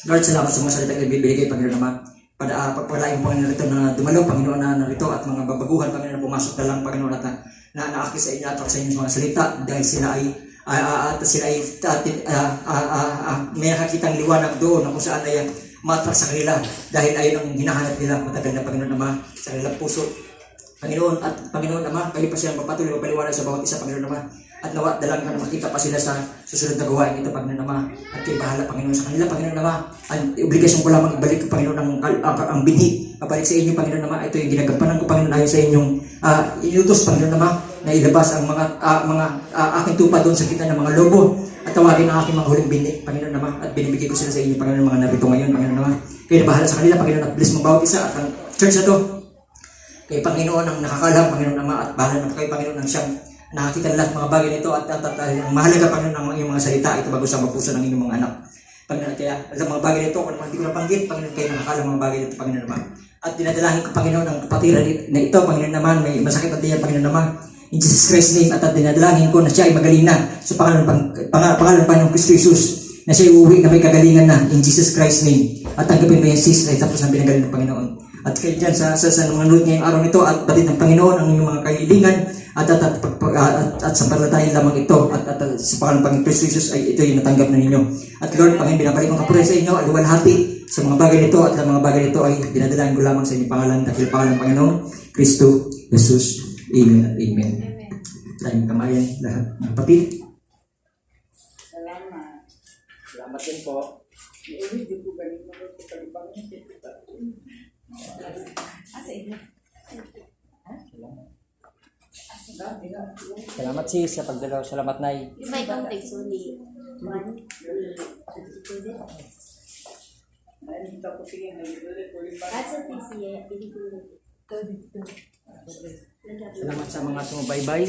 Speaker 4: Lord, salamat sa mga salita na bibigay kay Panginoon naman. Pagpalain mo Panginoon narito na dumalo, Panginoon na narito at mga babaguhan, Panginoon na pumasok na lang, Panginoon at na naakit sa inyo at sa inyong mga salita dahil sila ay may nakakitang liwanag doon na kung saan ay matrak sa kanila dahil ayun ang hinahanap nila matagal na, Panginoon Ama, sa kanilang puso. Panginoon at Panginoon Ama, kayo pa silang papatuloy magpaliwanag sa bawat isa, Panginoon Ama, at nawa dalang na makita pa sila sa susunod na gawain ito, Panginoon Ama, at kayo bahala, Panginoon, sa kanila, Panginoon Ama. Ang obligasyon ko lamang ibalik, Panginoon, ang binhi, pabalik sa inyo, Panginoon Ama. Ito yung ginagampanan ko, Panginoon, ayon sa inyong inutos, Panginoon Ama, na ilabas ang mga aking tupa doon sa kita ng mga lobo at tawagin ang aking mga huling binhi, Panginoon Ama, at binibigay ko sila sa inyo, Panginoon, mga narito ngayon, Panginoon Ama. Kayo na bahala sa kanila, Panginoon, at bless mo bawat isa at ang church na to. Kay Panginoon ang nakakalam, Panginoon Ama, at bahala na kay Panginoon ang siyang nakakita lahat mga bagay nito at ang mahalaga, Panginoon, ang iyong mga salita, ito bago sa magpuso ng inyong mga anak. Panginoon, kaya alam mga bagay nito, kung hindi ko napanggit, Panginoon, kayo nakakalam mga bagay nito, Panginoon Ama. At dinadalahin ko, Panginoon, ang kapatiran na ito, Panginoon naman, may masakit at diyan, Panginoon naman. In Jesus Christ's name, at dinadalangin ko na siya ay magaling na sa pangalan pa ng Kristo Jesus, na siya ay uuwi na may kagalingan na in Jesus Christ's name. At tanggapin mo yung sis ay tapos ang pinagaling ng Panginoon. At kayo dyan sa mga nanood ngayong araw nito at batid ng Panginoon ang inyong mga kahilingan at sampalatayin lamang ito at sa pangalan ng Panginoon Kristo Jesus ay ito yung natanggap na ninyo. At Lord, Panginoon, binabalik ang kapurihan sa inyo, aluwalhati sa mga bagay nito at ang mga bagay nito ay dinadalain ko lamang sa inyong pangalan dahil pangalan ng Panginoon Kristo Jesus. Amen at amen. Tayong kamayan lahat ng kapatid.
Speaker 3: Salamat.
Speaker 4: Salamat din po.
Speaker 3: Iulit ko galing mo sa kalibang niya.
Speaker 1: Salamat sis sa pagdalaw. Salamat nay.
Speaker 5: If I don't take only one, that's a TCA.
Speaker 1: Salamat sa mga sumubaybay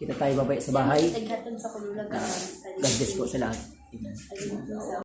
Speaker 4: Kita tayo babay sa bahay.
Speaker 5: Naghatod sa kululag ka.
Speaker 4: God bless po sa lahat. Amen.
Speaker 5: Ayun, sa